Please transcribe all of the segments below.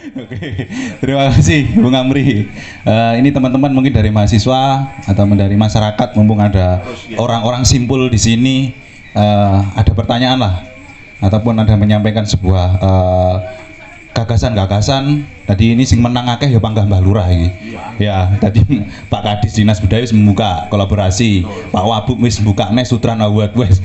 Oke, terima kasih Bung Amri. Ini teman-teman mungkin dari mahasiswa atau dari masyarakat, mumpung ada orang-orang simpul di sini, ada pertanyaan lah, ataupun ada menyampaikan sebuah gagasan-gagasan. Tadi ini sing menang akeh ya panggah Mbah Lurah ini. Ya, tadi Pak Kadis Dinas Budaya wis membuka kolaborasi, Pak Wabub wis membuka Sutrana Award wes.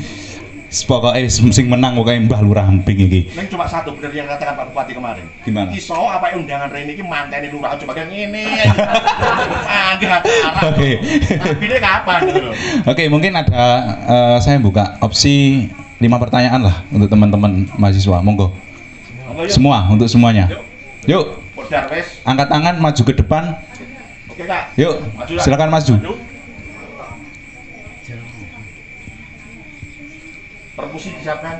Pokoknya sing menang pokoknya Mbah Lurah Emping iki. Neng cuma satu bener yang katakan Pak Bupati kemarin. Gimana? Iso apa undangan Rene iki manteni lurah coba kayak ngene. Panggah arah. Oke. Ini kapan gitu loh. Oke, mungkin ada saya buka opsi 5 pertanyaan lah untuk teman-teman mahasiswa. Monggo. Semua untuk semuanya. Yuk. Podar wes. Angkat tangan maju ke depan. Oke, Kak. Yuk. Maju lah. Silakan maju. Perkusi disiapkan.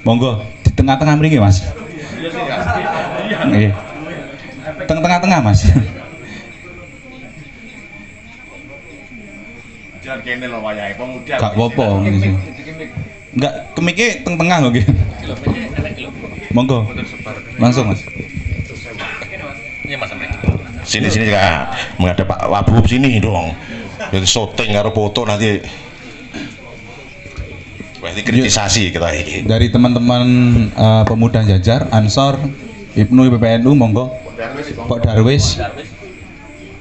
Monggo di tengah-tengah mriki, Mas. Iya sih, Kak. Iya. Nggih. Tengah-tengah, Mas. Jangan kene lho wayahe pemuda. Gak apa-apa. Enggak, kemike tengah lho nggih. Monggo. Langsung, Mas. Iya, Mas Amri. Sini Kak. Menghadap Pak Wabub sini dong. Jadi syuting karo foto nanti. Berarti kritisasi kita ini. Dari teman-teman pemuda Jajar, Ansor, Ibnu PPNU, monggo. Pak Darwis.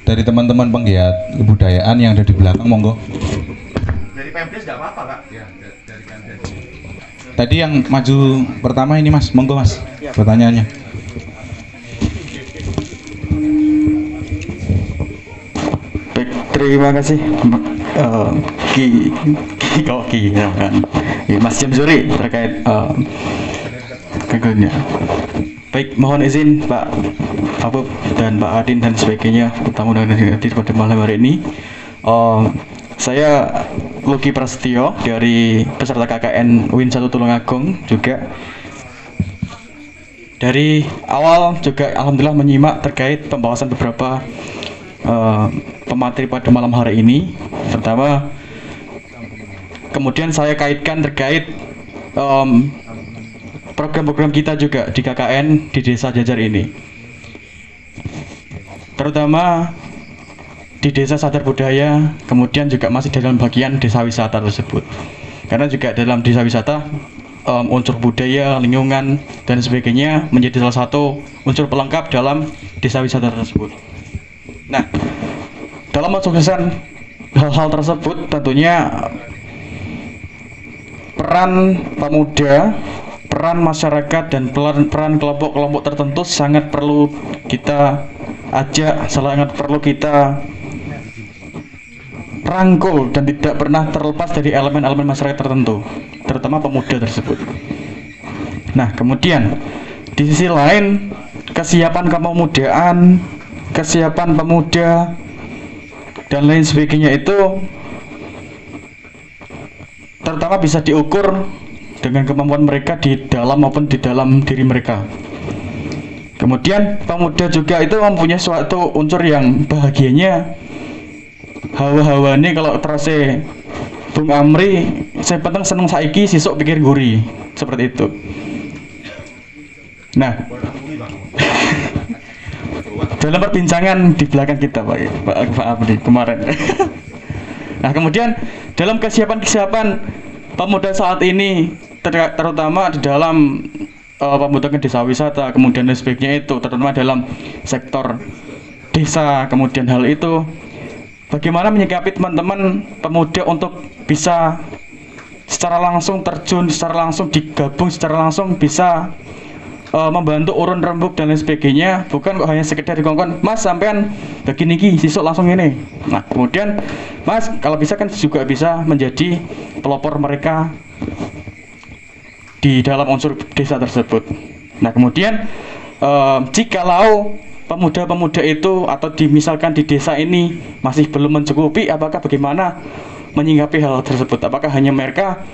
Dari teman-teman penggiat kebudayaan yang ada di belakang, monggo. Dari Pemdes enggak apa-apa, Kak. Ya, dari Pemdes. Tadi yang maju pertama ini, Mas, monggo, Mas. Pertanyaannya. Baik, terima kasih Ki ya kan. Mas Jamsuri terkait kegunya. Baik, mohon izin Pak Wabub dan Pak Adin dan sebagainya tamu dan hadir pada malam hari ini. Saya Luki Prasetyo dari peserta KKN UIN 1 Tulungagung juga. Dari awal juga alhamdulillah menyimak terkait pembahasan beberapa pemateri pada malam hari ini, terutama kemudian saya kaitkan terkait program-program kita juga di KKN di Desa Jajar ini, terutama di Desa Sadar Budaya, kemudian juga masih dalam bagian desa wisata tersebut, karena juga dalam desa wisata unsur budaya, lingkungan dan sebagainya menjadi salah satu unsur pelengkap dalam desa wisata tersebut. Nah, dalam mensuksesan hal-hal tersebut tentunya peran pemuda, peran masyarakat dan peran kelompok-kelompok tertentu sangat perlu kita ajak, sangat perlu kita rangkul dan tidak pernah terlepas dari elemen-elemen masyarakat tertentu, terutama pemuda tersebut. Nah, kemudian di sisi lain kesiapan kepemudaan, kesiapan pemuda dan lain sebagainya itu terutama bisa diukur dengan kemampuan mereka di dalam maupun di dalam diri mereka. Kemudian pemuda juga itu mempunyai suatu unsur yang bahagianya, hawa-hawa ini kalau terasa Bung Amri saya penting seneng saiki sisuk pikir guri seperti itu. Nah, dalam perbincangan di belakang kita Pak Amri kemarin. Nah, kemudian dalam kesiapan pemuda saat ini terutama di dalam pembentukan desa wisata kemudian dan sebagainya itu, terutama dalam sektor desa, kemudian hal itu bagaimana menyikapi teman-teman pemuda untuk bisa secara langsung terjun, secara langsung digabung, secara langsung bisa membantu urun rembuk dan lain sebagainya, bukan kok hanya sekedar dikongkon, Mas sampean begini ki, sisuk langsung ini. Nah, kemudian Mas kalau bisa kan juga bisa menjadi pelopor mereka di dalam unsur desa tersebut. Nah, kemudian jikalau pemuda-pemuda itu atau misalkan di desa ini masih belum mencukupi, apakah bagaimana menyikapi hal tersebut? Apakah hanya mereka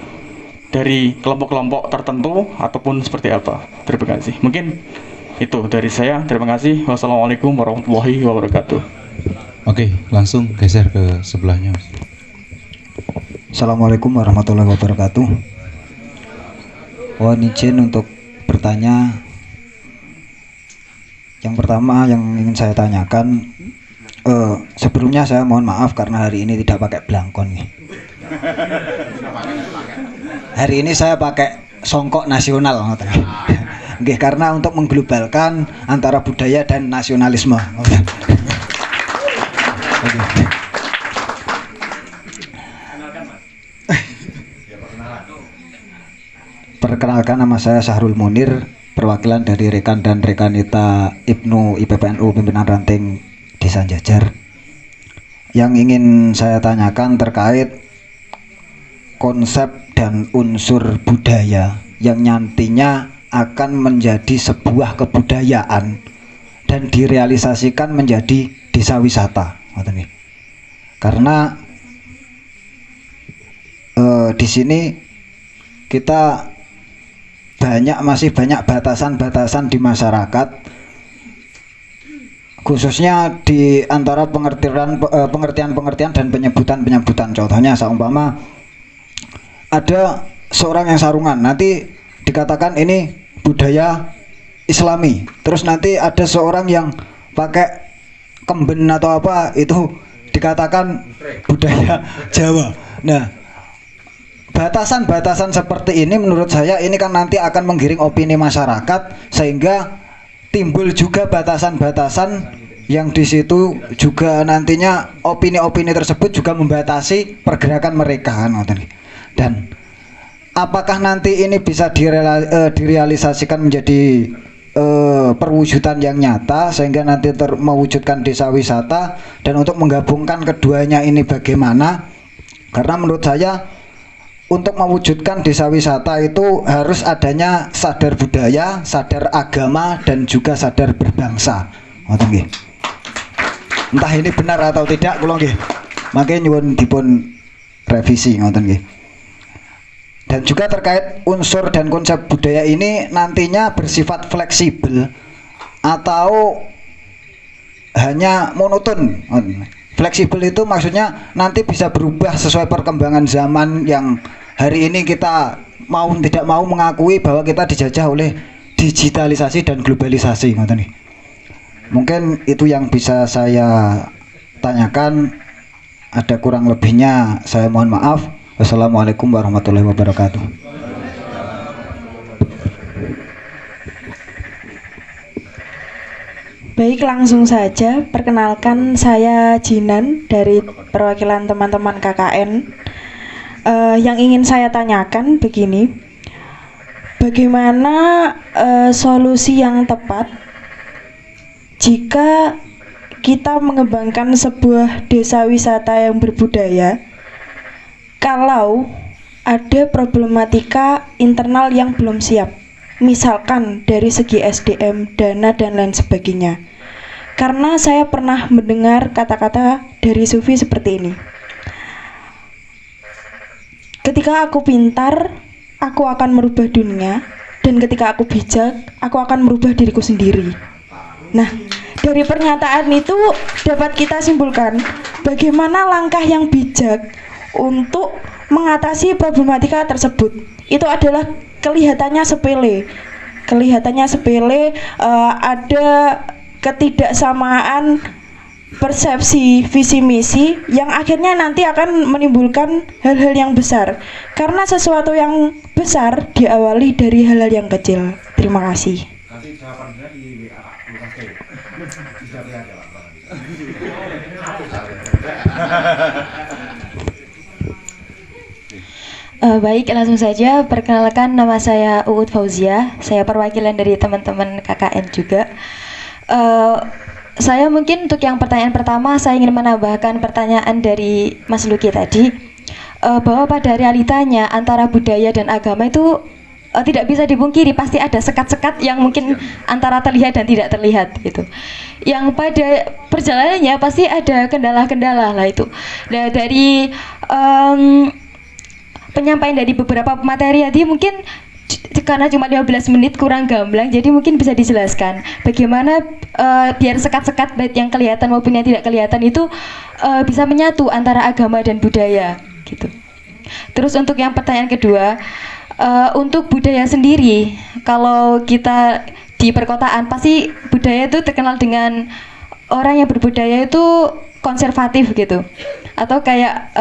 dari kelompok-kelompok tertentu ataupun seperti apa? Terima kasih. Mungkin itu dari saya. Terima kasih. Wassalamualaikum warahmatullahi wabarakatuh. Oke, langsung geser ke sebelahnya, Mas. Assalamualaikum warahmatullahi wabarakatuh. Mohon izin untuk bertanya Yang pertama yang ingin saya tanyakan, sebelumnya saya mohon maaf karena hari ini tidak pakai blangkon nih. Hari ini saya pakai songkok nasional. Nggih, karena untuk mengglobalkan antara budaya dan nasionalisme. Perkenalkan, nama saya Syahrul Munir, perwakilan dari rekan dan rekanita IPNU IPPNU Pimpinan Ranting Desa Jajar. Yang ingin saya tanyakan terkait konsep dan unsur budaya yang nantinya akan menjadi sebuah kebudayaan dan direalisasikan menjadi desa wisata. Karena di sini kita masih banyak batasan-batasan di masyarakat, khususnya di antara pengertian dan penyebutan. Contohnya seumpama ada seorang yang sarungan, nanti dikatakan ini budaya Islami, terus nanti ada seorang yang pakai kemben atau apa, itu dikatakan budaya Jawa. Nah, batasan-batasan seperti ini menurut saya ini kan nanti akan menggiring opini masyarakat, sehingga timbul juga batasan-batasan yang di situ juga nantinya opini-opini tersebut juga membatasi pergerakan mereka kan. Dan apakah nanti ini bisa direalisasikan menjadi perwujudan yang nyata sehingga nanti mewujudkan desa wisata, dan untuk menggabungkan keduanya ini bagaimana? Karena menurut saya untuk mewujudkan desa wisata itu harus adanya sadar budaya, sadar agama, dan juga sadar berbangsa. Entah ini benar atau tidak, kula nggih mangke nyuwun dipun revisi ngoten nggih. Dan juga terkait unsur dan konsep budaya ini nantinya bersifat fleksibel atau hanya monoton. Fleksibel itu maksudnya nanti bisa berubah sesuai perkembangan zaman yang hari ini kita mau tidak mau mengakui bahwa kita dijajah oleh digitalisasi dan globalisasi. Mungkin itu yang bisa saya tanyakan. Ada kurang lebihnya saya mohon maaf. Wassalamualaikum warahmatullahi wabarakatuh. Baik, langsung saja. Perkenalkan, saya Jinan dari perwakilan teman-teman KKN. Yang ingin saya tanyakan begini, bagaimana solusi yang tepat jika kita mengembangkan sebuah desa wisata yang berbudaya kalau ada problematika internal yang belum siap, misalkan dari segi SDM, dana, dan lain sebagainya. Karena saya pernah mendengar kata-kata dari Sufi seperti ini, ketika aku pintar, aku akan merubah dunia, dan ketika aku bijak, aku akan merubah diriku sendiri. Nah, dari pernyataan itu dapat kita simpulkan bagaimana langkah yang bijak untuk mengatasi problematika tersebut. Itu adalah kelihatannya sepele, ada ketidaksamaan persepsi visi misi yang akhirnya nanti akan menimbulkan hal-hal yang besar, karena sesuatu yang besar diawali dari hal-hal yang kecil. Terima kasih. Baik, langsung saja. Perkenalkan, nama saya Uut Fauzia. Saya perwakilan dari teman-teman KKN juga. Saya mungkin untuk yang pertanyaan pertama, saya ingin menambahkan pertanyaan dari Mas Luki tadi, bahwa pada realitanya antara budaya dan agama itu tidak bisa dipungkiri, pasti ada sekat-sekat yang mungkin antara terlihat dan tidak terlihat gitu. Yang pada perjalanannya pasti ada kendala-kendala lah itu. Nah, dari penyampaian dari beberapa materi tadi mungkin karena cuma 15 menit kurang gamblang, jadi mungkin bisa dijelaskan bagaimana biar sekat-sekat baik yang kelihatan maupun yang tidak kelihatan itu bisa menyatu antara agama dan budaya gitu. Terus untuk yang pertanyaan kedua, untuk budaya sendiri, kalau kita di perkotaan pasti budaya itu terkenal dengan orang yang berbudaya itu konservatif gitu, atau kayak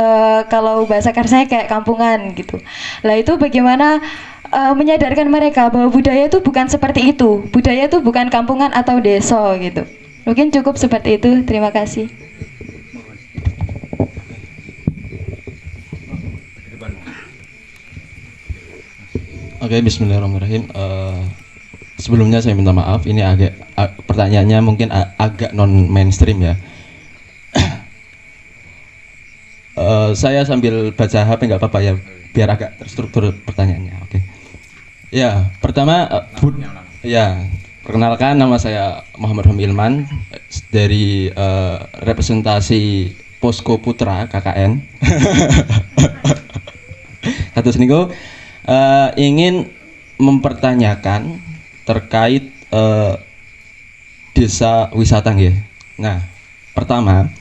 kalau bahasa kasarnya kayak kampungan gitu. Lah itu bagaimana menyadarkan mereka bahwa budaya itu bukan seperti itu, budaya itu bukan kampungan atau desa gitu. Mungkin cukup seperti itu. Terima kasih. Oke, bismillahirrahmanirrahim. Sebelumnya saya minta maaf, ini pertanyaannya mungkin agak non mainstream ya. Saya sambil baca HP nggak apa-apa ya, biar agak terstruktur pertanyaannya. Oke. Ya, pertama, perkenalkan nama saya Muhammad Humilman dari representasi Posko Putra KKN. Kados niku ingin mempertanyakan terkait desa wisata nggih. Nah, pertama,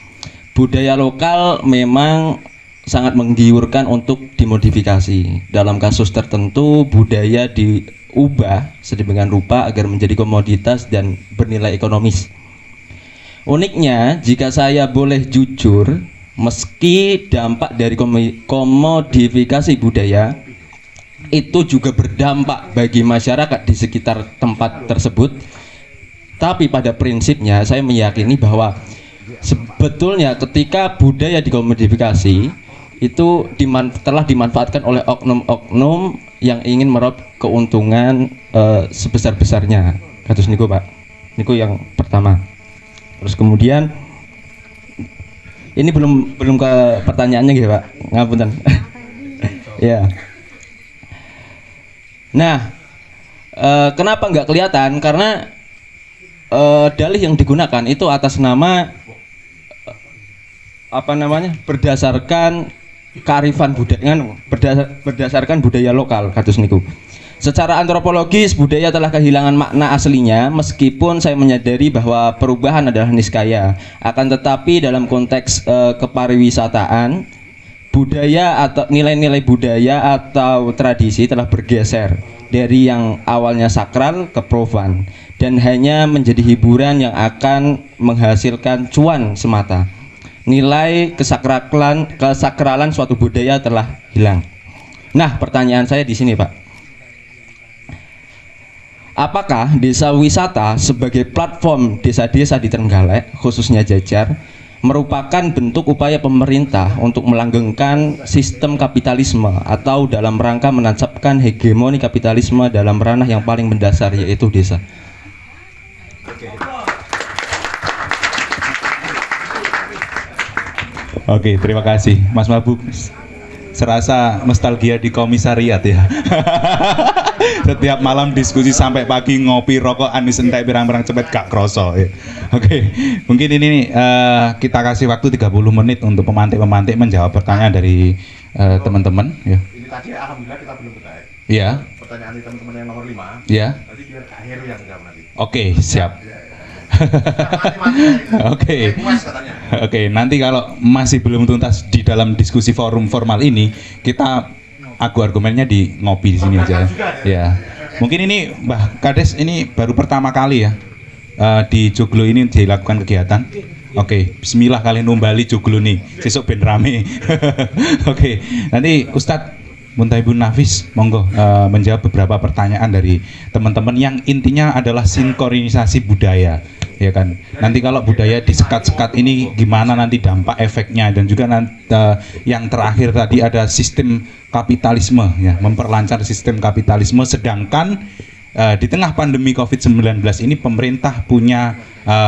budaya lokal memang sangat menggiurkan untuk dimodifikasi. Dalam kasus tertentu budaya diubah sedemikian rupa agar menjadi komoditas dan bernilai ekonomis. Uniknya, jika saya boleh jujur, meski dampak dari komodifikasi budaya itu juga berdampak bagi masyarakat di sekitar tempat tersebut, tapi pada prinsipnya saya meyakini bahwa sebetulnya ketika budaya dikomodifikasi itu telah dimanfaatkan oleh oknum-oknum yang ingin meraup keuntungan sebesar-besarnya. Kados niku Pak, niku yang pertama. Terus kemudian ini belum ke pertanyaannya gitu Pak, ngapunten. Ya. Nah, kenapa nggak kelihatan? Karena dalih yang digunakan itu atas nama berdasarkan kearifan budaya, berdasarkan budaya lokal kados niku. Secara antropologis budaya telah kehilangan makna aslinya, meskipun saya menyadari bahwa perubahan adalah niscaya. Akan tetapi dalam konteks kepariwisataan, budaya atau nilai-nilai budaya atau tradisi telah bergeser dari yang awalnya sakral ke profan dan hanya menjadi hiburan yang akan menghasilkan cuan semata. Nilai kesakralan suatu budaya telah hilang. Nah, pertanyaan saya di sini, Pak. Apakah desa wisata sebagai platform desa-desa di Trenggalek, khususnya Jajar, merupakan bentuk upaya pemerintah untuk melanggengkan sistem kapitalisme atau dalam rangka menancapkan hegemoni kapitalisme dalam ranah yang paling mendasar, yaitu desa? Oke, terima kasih Mas Mabuk. Serasa nostalgia di komisariat ya. Setiap malam diskusi sampai pagi, ngopi rokok anis entek pirang-pirang cepet gak kroso ya. Oke, mungkin ini kita kasih waktu 30 menit untuk pemantik-pemantik menjawab pertanyaan dari teman-teman ya. Ini tadi alhamdulillah kita belum bertanya. Iya. Pertanyaan teman-teman yang nomor 5. Iya. Nanti biar Kak Heru yang jawab nanti. Oke, siap. Oke. Oke, nanti kalau masih belum tuntas di dalam diskusi forum formal ini, kita argumennya di ngopi di sini aja. Ya. Mungkin ini Mbah Kades ini baru pertama kali ya di Joglo ini dilakukan kegiatan. Oke, bismillah kalian numbali Joglo nih. Sesuk ben rame. Oke, nanti Ustadz Muntaibun Nafis monggo menjawab beberapa pertanyaan dari teman-teman yang intinya adalah sinkronisasi budaya. Ya kan, nanti kalau budaya disekat-sekat ini gimana nanti dampak efeknya, dan juga yang terakhir tadi ada sistem kapitalisme ya, memperlancar sistem kapitalisme, sedangkan di tengah pandemi COVID-19 ini pemerintah punya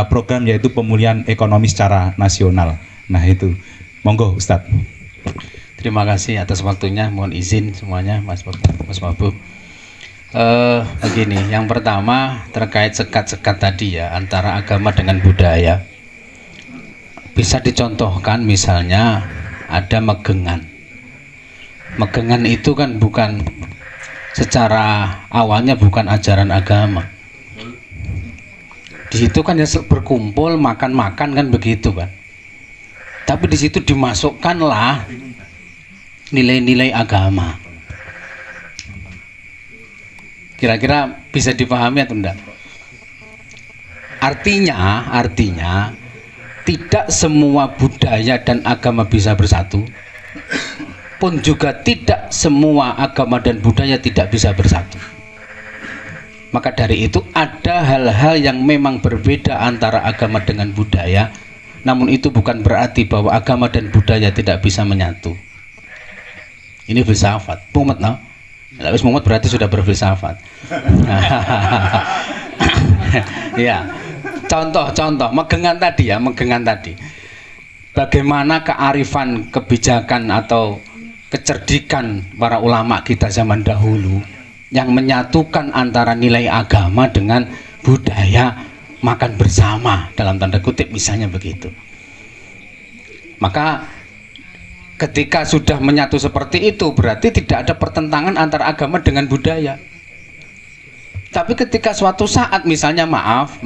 program yaitu pemulihan ekonomi secara nasional. Nah itu, monggo Ustadz. Terima kasih atas waktunya, mohon izin semuanya Mas Mabuk. Begini, yang pertama terkait sekat-sekat tadi ya, antara agama dengan budaya. Bisa dicontohkan misalnya ada megengan. Megengan itu kan bukan secara awalnya bukan ajaran agama. Di situ kan ya berkumpul makan-makan kan begitu kan. Tapi di situ dimasukkanlah nilai-nilai agama. Kira-kira bisa dipahami atau enggak? Artinya tidak semua budaya dan agama bisa bersatu, pun juga tidak semua agama dan budaya tidak bisa bersatu. Maka dari itu ada hal-hal yang memang berbeda antara agama dengan budaya, namun itu bukan berarti bahwa agama dan budaya tidak bisa menyatu. Ini filsafat. Mumet no? Wis mumet berarti sudah berfilsafat. Ya. Contoh megengan tadi. Bagaimana kearifan, kebijakan atau kecerdikan para ulama kita zaman dahulu yang menyatukan antara nilai agama dengan budaya, makan bersama dalam tanda kutip misalnya begitu. Maka ketika sudah menyatu seperti itu berarti tidak ada pertentangan antara agama dengan budaya. Tapi ketika suatu saat misalnya maaf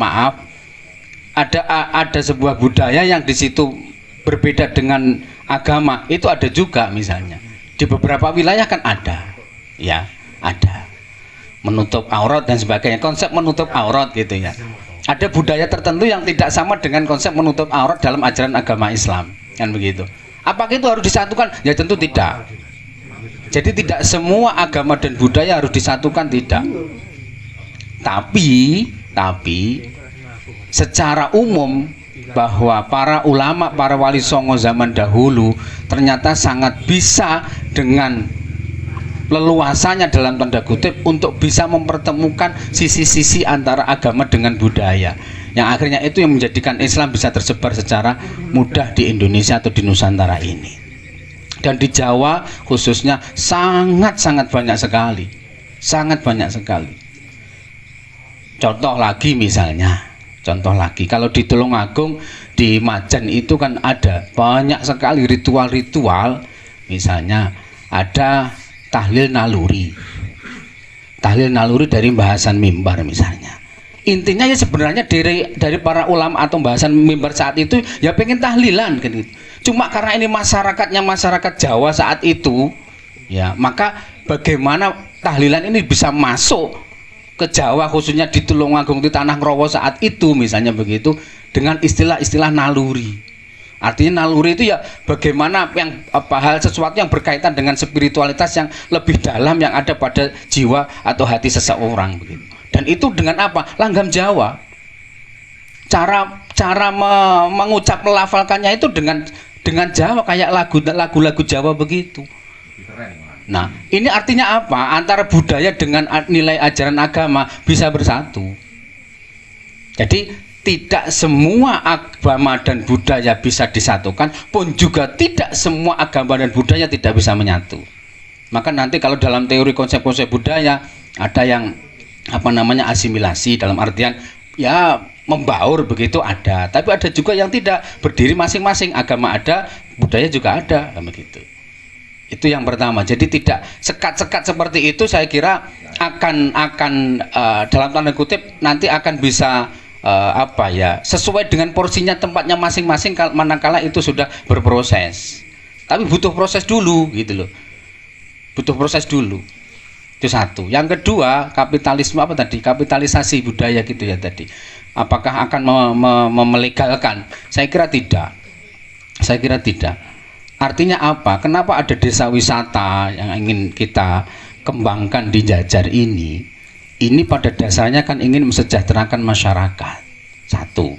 ada sebuah budaya yang di situ berbeda dengan agama, itu ada juga misalnya di beberapa wilayah kan ada, ya ada menutup aurat dan sebagainya, konsep menutup aurat gitu ya. Ada budaya tertentu yang tidak sama dengan konsep menutup aurat dalam ajaran agama Islam, kan begitu. Apakah itu harus disatukan? Ya tentu tidak. Jadi tidak semua agama dan budaya harus disatukan, tidak. Tapi secara umum bahwa para ulama, para wali songo zaman dahulu ternyata sangat bisa dengan leluasanya dalam tanda kutip untuk bisa mempertemukan sisi-sisi antara agama dengan budaya, yang akhirnya itu yang menjadikan Islam bisa tersebar secara mudah di Indonesia atau di Nusantara ini. Dan di Jawa khususnya sangat banyak sekali, contoh lagi kalau di Tulungagung, di Majen itu kan ada banyak sekali ritual-ritual, misalnya ada tahlil naluri dari bahasan mimbar misalnya. Intinya ya sebenarnya dari para ulama atau bahasan mimbar saat itu ya pengen tahlilan kan gitu. Cuma karena ini masyarakat Jawa saat itu ya, maka bagaimana tahlilan ini bisa masuk ke Jawa, khususnya di Tulungagung, di Tanah Ngrowo saat itu misalnya begitu, dengan istilah-istilah naluri. Artinya naluri itu ya bagaimana hal sesuatu yang berkaitan dengan spiritualitas yang lebih dalam yang ada pada jiwa atau hati seseorang begitu. Dan itu dengan apa? Langgam Jawa. Cara mengucap melafalkannya itu dengan Jawa, kayak lagu-lagu Jawa begitu. Nah, ini artinya apa? Antara budaya dengan nilai ajaran agama bisa bersatu. Jadi tidak semua agama dan budaya bisa disatukan, pun juga tidak semua agama dan budaya tidak bisa menyatu. Maka nanti kalau dalam teori konsep-konsep budaya ada yang asimilasi, dalam artian ya membaur begitu ada, tapi ada juga yang tidak, berdiri masing-masing, agama ada, budaya juga ada, begitu. Itu yang pertama. Jadi tidak sekat-sekat seperti itu, saya kira akan dalam tanda kutip nanti akan bisa sesuai dengan porsinya, tempatnya masing-masing manakala itu sudah berproses. Tapi butuh proses dulu gitu loh. Butuh proses dulu. Itu satu. Yang kedua, kapitalisasi budaya gitu ya tadi. Apakah akan melegalkan? Saya kira tidak. Artinya apa? Kenapa ada desa wisata yang ingin kita kembangkan di Jajar ini? Ini pada dasarnya kan ingin mensejahterakan masyarakat. Satu.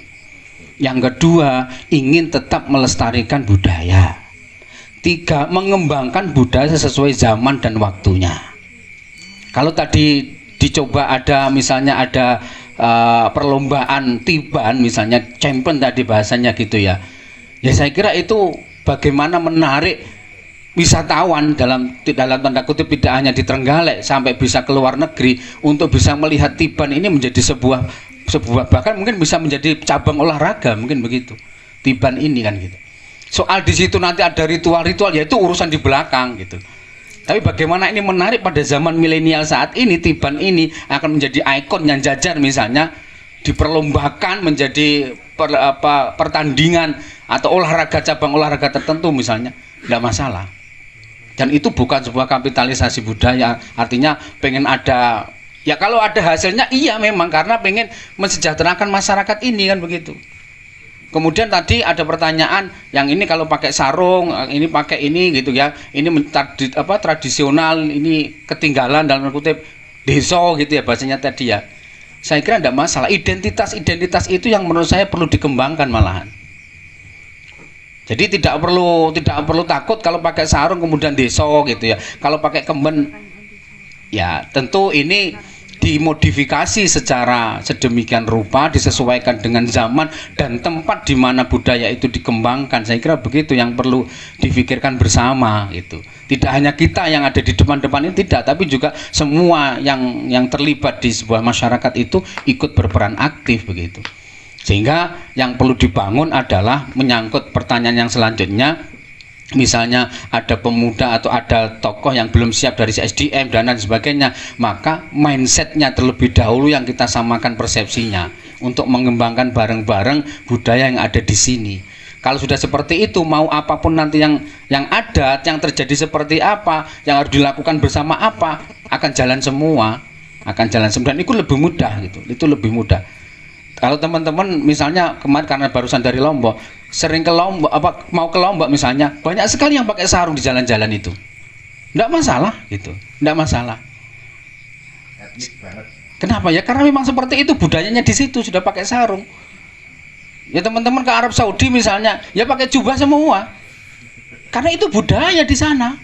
Yang kedua, ingin tetap melestarikan budaya. Tiga, mengembangkan budaya sesuai zaman dan waktunya. Kalau tadi dicoba misalnya ada perlombaan tiban, misalnya champion tadi bahasanya gitu ya. Ya saya kira itu bagaimana menarik wisatawan dalam tanda kutip tidak hanya di Trenggalek, sampai bisa ke luar negeri untuk bisa melihat tiban ini menjadi sebuah bahkan mungkin bisa menjadi cabang olahraga, mungkin begitu tiban ini kan gitu. Soal di situ nanti ada ritual-ritual, yaitu urusan di belakang gitu. Tapi bagaimana ini menarik pada zaman milenial saat ini, tiban ini akan menjadi ikon yang Jajar misalnya diperlombakan menjadi pertandingan atau olahraga, cabang olahraga tertentu misalnya, tidak masalah. Dan itu bukan sebuah kapitalisasi budaya, artinya pengen ada Ya kalau ada hasilnya iya memang, karena pengen mensejahterakan masyarakat ini kan begitu. Kemudian tadi ada pertanyaan, yang ini kalau pakai sarung, ini pakai ini gitu ya, ini tradisional, ini ketinggalan dalam kutip deso gitu ya bahasanya tadi ya. Saya kira tidak masalah. Identitas itu yang menurut saya perlu dikembangkan malahan. Jadi tidak perlu takut kalau pakai sarung kemudian deso gitu ya. Kalau pakai kemben, ya tentu ini dimodifikasi secara sedemikian rupa, disesuaikan dengan zaman dan tempat di mana budaya itu dikembangkan. Saya kira begitu yang perlu difikirkan bersama itu. Tidak hanya kita yang ada di depan-depan ini, tidak, tapi juga semua yang terlibat di sebuah masyarakat itu ikut berperan aktif begitu. Sehingga yang perlu dibangun adalah menyangkut pertanyaan yang selanjutnya. Misalnya ada pemuda atau ada tokoh yang belum siap dari SDM dan lain sebagainya, maka mindsetnya terlebih dahulu yang kita samakan persepsinya untuk mengembangkan bareng-bareng budaya yang ada di sini. Kalau sudah seperti itu, mau apapun nanti yang ada, yang terjadi seperti apa, yang harus dilakukan bersama apa, akan jalan semua, dan itu lebih mudah gitu, itu lebih mudah. Kalau teman-teman misalnya kemarin karena barusan dari Lombok, sering ke Lombok, mau ke Lombok misalnya, banyak sekali yang pakai sarung di jalan-jalan itu. Enggak masalah gitu, enggak masalah. Kenapa ya? Karena memang seperti itu budayanya di situ, sudah pakai sarung. Ya teman-teman ke Arab Saudi misalnya, ya pakai jubah semua. Karena itu budaya di sana.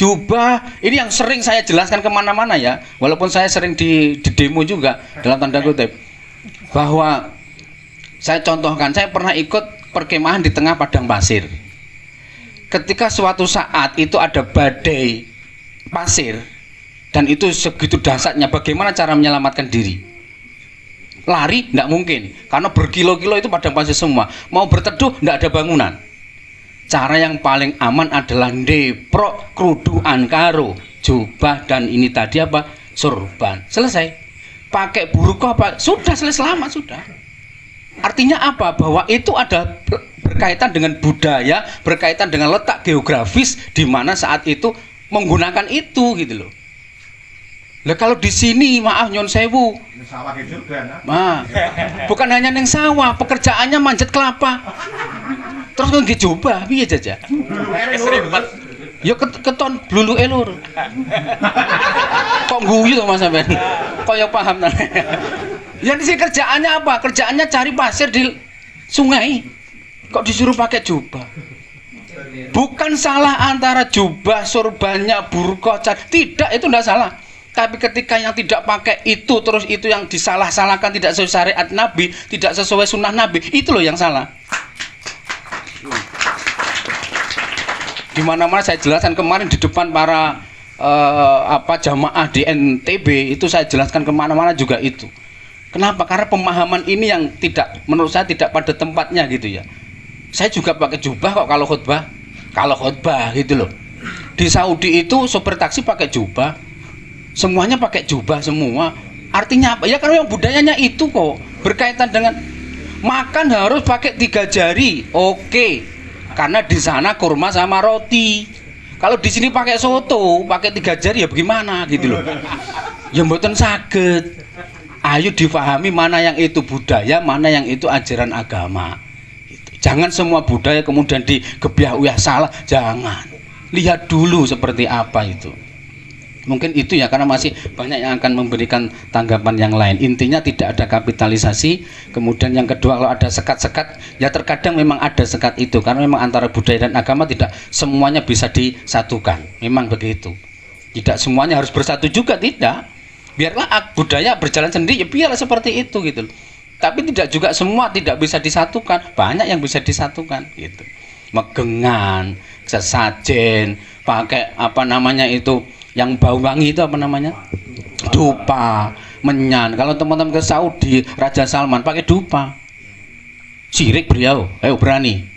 Jubah, ini yang sering saya jelaskan kemana-mana ya, walaupun saya sering di demo juga dalam tanda kutip, bahwa saya contohkan, saya pernah ikut perkemahan di tengah padang pasir. Ketika suatu saat itu ada badai pasir dan itu segitu dahsyatnya, bagaimana cara menyelamatkan diri? Lari? Tidak mungkin, karena berkilo-kilo itu padang pasir semua. Mau berteduh? Tidak ada bangunan. Cara yang paling aman adalah ndeprok kruduan karo jubah dan ini tadi apa? Sorban. Selesai. Pakai burqa apa? Sudah selesai, selamat sudah. Artinya apa? Bahwa itu ada berkaitan dengan budaya, berkaitan dengan letak geografis di mana saat itu menggunakan itu gitu loh. Lah kalau di sini maaf nyon sewu. Nah, bukan hanya neng sawah, pekerjaannya manjat kelapa. Terus kan jubah piye jaja? Ya keton blulu elur. Kok guyu to Mas sampean? Kok ya paham ta? Ya di sini kerjaannya apa? Kerjaannya cari pasir di sungai. Kok disuruh pakai jubah? Bukan salah antara jubah, sorbannya, burqa, tidak, itu tidak salah. Tapi ketika yang tidak pakai itu, terus itu yang disalah-salahkan, tidak sesuai syariat Nabi, tidak sesuai sunnah Nabi, itu loh yang salah. Dimana-mana saya jelaskan kemarin di depan para jamaah di NTB, itu saya jelaskan kemana-mana juga itu. Kenapa? Karena pemahaman ini yang tidak, menurut saya tidak pada tempatnya gitu ya. Saya juga pakai jubah kok kalau khutbah gitu loh. Di Saudi itu sopir taksi pakai jubah, semuanya pakai jubah semua. Artinya apa? Ya karena yang budayanya itu kok berkaitan dengan makan harus pakai 3 jari. Oke. Karena di sana kurma sama roti. Kalau di sini pakai soto, pakai 3 jari ya bagaimana gitu loh. Ya mboten saged. Ayo difahami mana yang itu budaya, mana yang itu ajaran agama. Gitu. Jangan semua budaya kemudian digebyah-uyah salah, jangan. Lihat dulu seperti apa itu. Mungkin itu ya, karena masih banyak yang akan memberikan tanggapan yang lain. Intinya tidak ada kapitalisasi. Kemudian yang kedua, kalau ada sekat-sekat, ya terkadang memang ada sekat itu, karena memang antara budaya dan agama tidak semuanya bisa disatukan. Memang begitu. Tidak semuanya harus bersatu juga, tidak. Biarlah budaya berjalan sendiri, ya biarlah seperti itu gitu. Tapi tidak juga semua tidak bisa disatukan. Banyak yang bisa disatukan gitu. Megengan, sesajen, pakai apa namanya itu, yang bau wangi itu apa namanya? Dupa, menyan. Kalau teman-teman ke Saudi, Raja Salman pakai dupa. Sirik beliau, ayo berani.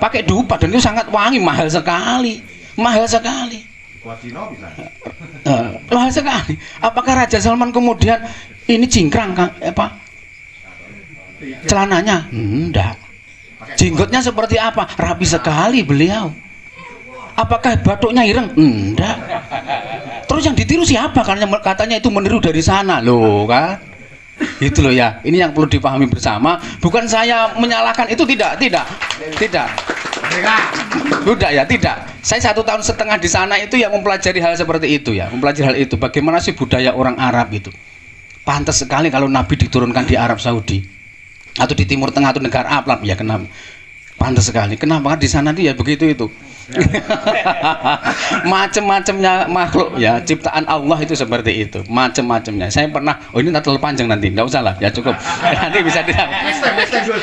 Pakai dupa dan itu sangat wangi, mahal sekali. Mahal sekali. Mahal sekali. Apakah Raja Salman kemudian ini cingkrang kan? Apa? Celananya? Enggak. Jenggotnya seperti apa? Rapi sekali beliau. Apakah batuknya ireng? Enggak. Terus Terus yang ditiru siapa? Karena katanya itu meniru dari sana loh kan. Itu loh ya. Ini yang perlu dipahami bersama. Bukan saya menyalahkan itu, tidak. Tidak ya, tidak. Saya 1,5 tahun di sana itu ya mempelajari hal seperti itu ya, mempelajari hal itu. Bagaimana sih budaya orang Arab itu? Pantas sekali kalau Nabi diturunkan di Arab Saudi atau di Timur Tengah atau negara Arab ya, kenapa? Pantas sekali. Kenapa? Di sana dia begitu itu. Macem-macemnya makhluk ya, ciptaan Allah itu seperti itu, macem-macemnya. Saya pernah, oh ini terlalu panjang nanti, nggak usah lah, ya cukup.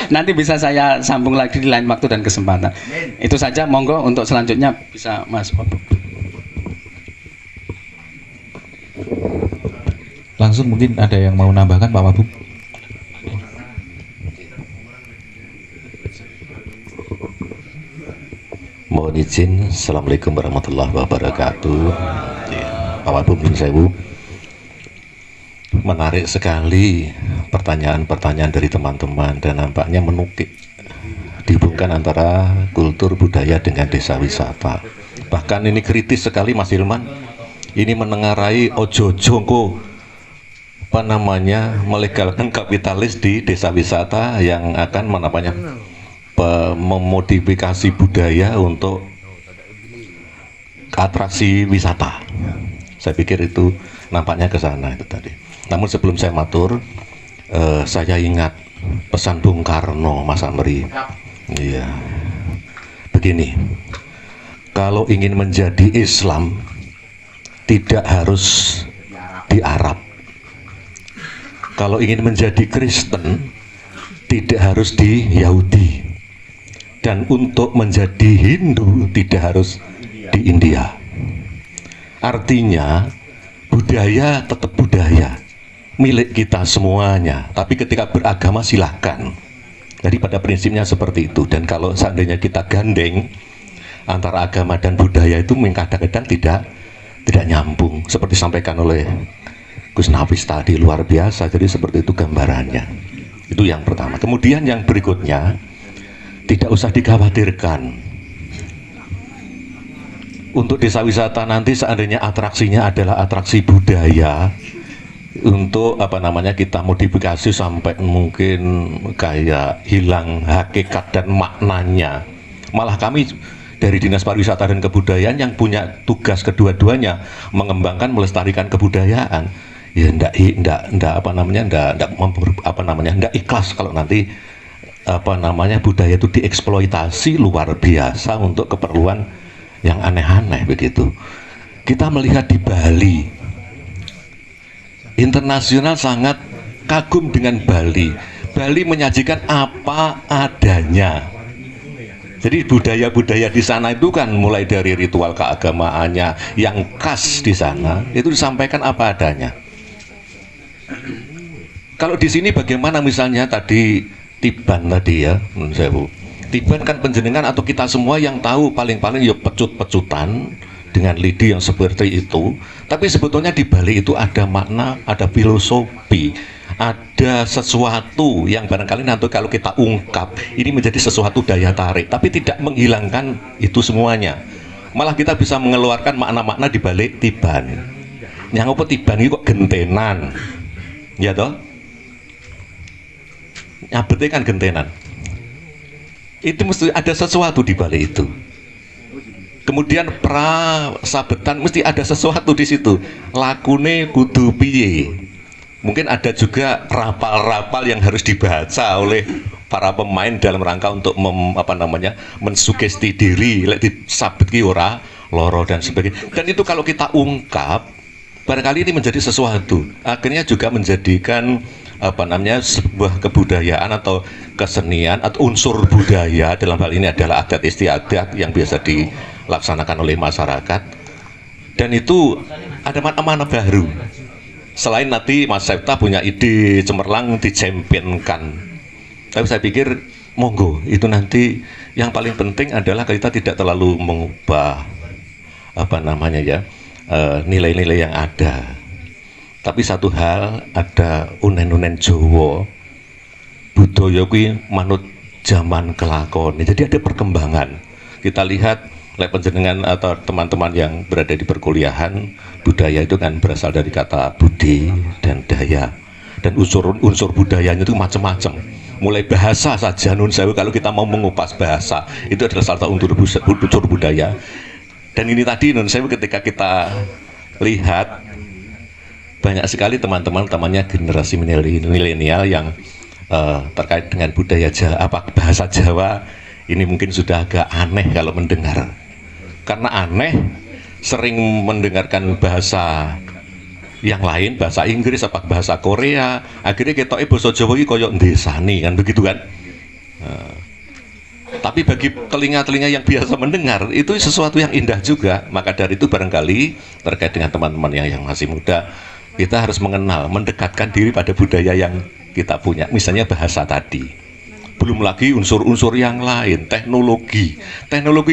Nanti bisa saya sambung lagi di lain waktu dan kesempatan. Itu saja, monggo untuk selanjutnya bisa Mas Bob. Langsung mungkin ada yang mau nambahkan Pak Wabub? Mohon izin, Assalamualaikum warahmatullahi wabarakatuh. Ya, Pak Wabub Nun Sewu. Menarik sekali pertanyaan-pertanyaan dari teman-teman dan nampaknya menukik dihubungkan antara kultur budaya dengan desa wisata. Bahkan ini kritis sekali Mas Hilman. Ini menengarai ojo-jongko melegalkan kapitalis di desa wisata yang akan memodifikasi budaya untuk atraksi wisata. Saya pikir itu nampaknya ke sana itu tadi. Namun sebelum saya matur, saya ingat pesan Bung Karno, Mas Amri. Iya. Begini, kalau ingin menjadi Islam tidak harus di Arab. Kalau ingin menjadi Kristen tidak harus di Yahudi. Dan untuk menjadi Hindu tidak harus di India. Artinya budaya tetap budaya, milik kita semuanya. Tapi ketika beragama silahkan. Jadi pada prinsipnya seperti itu. Dan kalau seandainya kita gandeng antara agama dan budaya itu kadang-kadang tidak nyambung. Seperti disampaikan oleh Gus Nafis tadi, luar biasa. Jadi seperti itu gambarannya. Itu yang pertama. Kemudian yang berikutnya, tidak usah dikhawatirkan. Untuk desa wisata nanti seandainya atraksinya adalah atraksi budaya, untuk kita modifikasi sampai mungkin kayak hilang hakikat dan maknanya. Malah kami dari Dinas Pariwisata dan Kebudayaan yang punya tugas kedua-duanya mengembangkan, melestarikan kebudayaan. Ya ndak ikhlas kalau nanti budaya itu dieksploitasi luar biasa untuk keperluan yang aneh-aneh begitu. Kita melihat di Bali, internasional sangat kagum dengan Bali. Bali menyajikan apa adanya. Jadi budaya-budaya di sana itu kan mulai dari ritual keagamaannya yang khas di sana itu disampaikan apa adanya. Kalau di sini bagaimana misalnya tadi Tiban tadi ya, Tiban kan penjenengan atau kita semua yang tahu paling-paling ya pecut-pecutan dengan lidi yang seperti itu. Tapi sebetulnya di Bali itu ada makna, ada filosofi, ada sesuatu yang barangkali nanti kalau kita ungkap ini menjadi sesuatu daya tarik, tapi tidak menghilangkan itu semuanya. Malah kita bisa mengeluarkan makna-makna di balik Tiban. Yang apa Tiban itu kok gentenan, ya toh? Nyabetnya kan gentenan. Itu mesti ada sesuatu di balik itu. Kemudian prasabetan mesti ada sesuatu di situ. Lakune kudu piye. Mungkin ada juga rapal-rapal yang harus dibaca oleh para pemain dalam rangka untuk mensugesti diri, lek disabet ki ora loro dan sebagainya. Dan itu kalau kita ungkap, barangkali ini menjadi sesuatu. Akhirnya juga menjadikan sebuah kebudayaan atau kesenian atau unsur budaya, dalam hal ini adalah adat istiadat yang biasa dilaksanakan oleh masyarakat, dan itu ada makna-makna baru. Selain nanti Mas Septa punya ide cemerlang dicempionkan, tapi saya pikir monggo itu nanti yang paling penting adalah kita tidak terlalu mengubah nilai-nilai yang ada. Tapi satu hal, ada unen-unen Jawa, budaya kuwi manut zaman kelakon. Jadi ada perkembangan. Kita lihat Lek panjenengan atau teman-teman yang berada di perkuliahan, budaya itu kan berasal dari kata budi dan daya, dan unsur budayanya itu macam-macam. Mulai bahasa saja, nun sewu, kalau kita mau mengupas bahasa itu adalah salah satu unsur budaya. Dan ini tadi nun sewu, ketika kita lihat banyak sekali teman-teman generasi milenial yang terkait dengan budaya Jawa, bahasa Jawa ini mungkin sudah agak aneh kalau mendengar. Karena aneh, sering mendengarkan bahasa yang lain, bahasa Inggris, bahasa Korea, akhirnya kita bahasa Jawa ini koyok ndesani, kan begitu kan. Tapi bagi telinga-telinga yang biasa mendengar, itu sesuatu yang indah juga. Maka dari itu barangkali terkait dengan teman-teman yang masih muda, kita harus mengenal, mendekatkan diri pada budaya yang kita punya, misalnya bahasa tadi. Belum lagi unsur-unsur yang lain, teknologi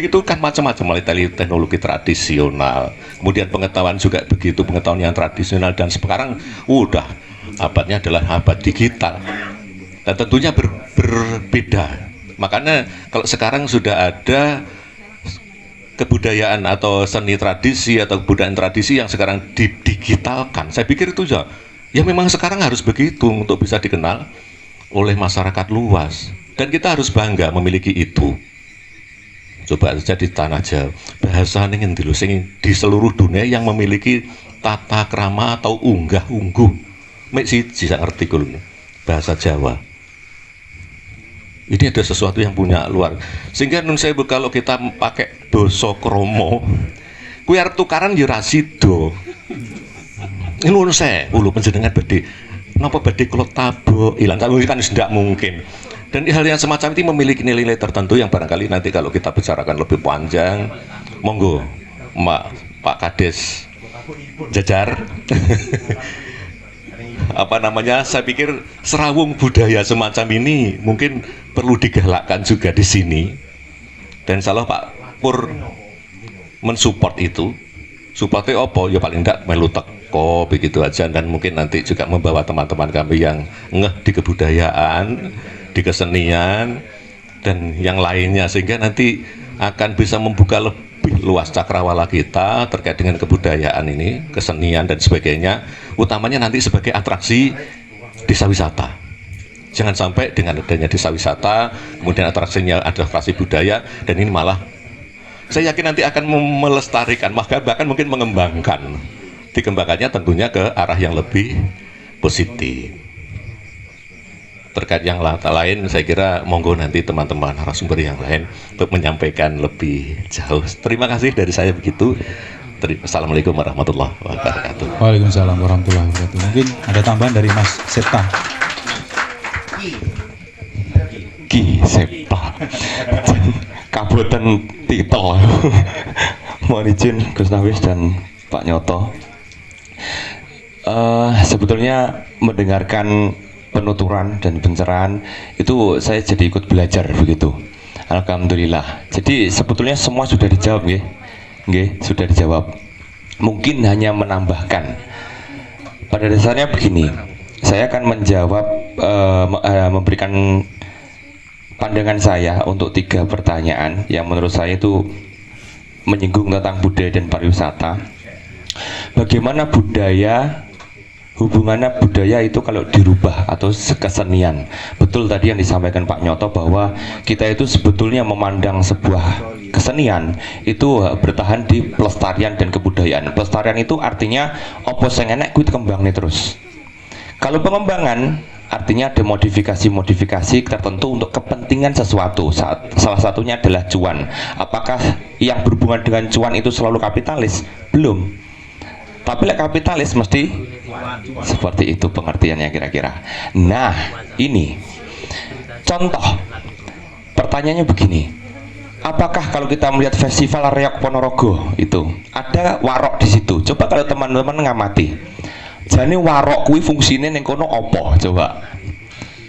itu kan macam-macam, mulai dari teknologi tradisional, kemudian pengetahuan juga begitu, pengetahuan yang tradisional, dan sekarang udah abadnya adalah abad digital, dan tentunya berbeda. Makanya kalau sekarang sudah ada kebudayaan atau seni tradisi atau kebudayaan tradisi yang sekarang didigitalkan, saya pikir itu ya memang sekarang harus begitu untuk bisa dikenal oleh masyarakat luas, dan kita harus bangga memiliki itu. Coba saja di tanah Jawa, bahasa ning endi lho sing di seluruh dunia yang memiliki tata krama atau unggah-ungguh. Mek siji sak ngerti kulo bahasa Jawa. Ini ada sesuatu yang punya luar. Sehingga nun sewu, kalau kita pakai basa krama, kuwi arep tukaran ya ra sida. Nun sewu panjenengan badhe napa badhe kula tabok ilang, kan tidak mungkin. Dan hal yang semacam ini memiliki nilai-nilai tertentu yang barangkali nanti kalau kita bicarakan lebih panjang, monggo Pak Kades Jajar. Saya pikir serawung budaya semacam ini mungkin perlu digalakkan juga di sini. Dan salah Pak Pur mensupport itu. Supportnya apa? Ya paling tidak melu teko begitu aja, dan mungkin nanti juga membawa teman-teman kami yang ngeh di kebudayaan, di kesenian, dan yang lainnya, sehingga nanti akan bisa membuka lebih luas cakrawala kita terkait dengan kebudayaan ini, kesenian dan sebagainya, utamanya nanti sebagai atraksi desa wisata. Jangan sampai dengan adanya desa wisata kemudian atraksinya adalah atraksi budaya, dan ini malah saya yakin nanti akan melestarikan, bahkan mungkin mengembangkan. Dikembangkannya tentunya ke arah yang lebih positif. Terkait yang lain, saya kira monggo nanti teman-teman narasumber yang lain untuk menyampaikan lebih jauh. Terima kasih dari saya begitu. Assalamualaikum warahmatullahi wabarakatuh. Waalaikumsalam warahmatullahi wabarakatuh. Mungkin ada tambahan dari Mas Septa. Ki Septa. Kabupaten titel. Mohon izin Gus Nawis dan Pak Nyoto. Sebetulnya mendengarkan penuturan dan pencerahan itu saya jadi ikut belajar begitu. Alhamdulillah. Jadi sebetulnya semua sudah dijawab, nggih, sudah dijawab. Mungkin hanya menambahkan. Pada dasarnya begini, saya akan menjawab, memberikan pandangan saya untuk 3 pertanyaan yang menurut saya itu menyinggung tentang budaya dan pariwisata. Bagaimana hubungannya budaya itu kalau dirubah atau kesenian. Betul tadi yang disampaikan Pak Nyoto bahwa kita itu sebetulnya memandang sebuah kesenian itu bertahan di pelestarian dan kebudayaan. Pelestarian itu artinya opo sing enek kuwi kembangnya terus. Kalau pengembangan artinya ada modifikasi-modifikasi tertentu untuk kepentingan sesuatu. Salah satunya adalah cuan. Apakah yang berhubungan dengan cuan itu selalu kapitalis? Belum. Tapi kapitalis mesti seperti itu pengertiannya kira-kira. Nah, ini contoh. Pertanyaannya begini. Apakah kalau kita melihat festival Reok Ponorogo itu ada warok di situ? Coba kalau teman-teman ngamati. Jane warok kuwi fungsine ning kono apa? Coba.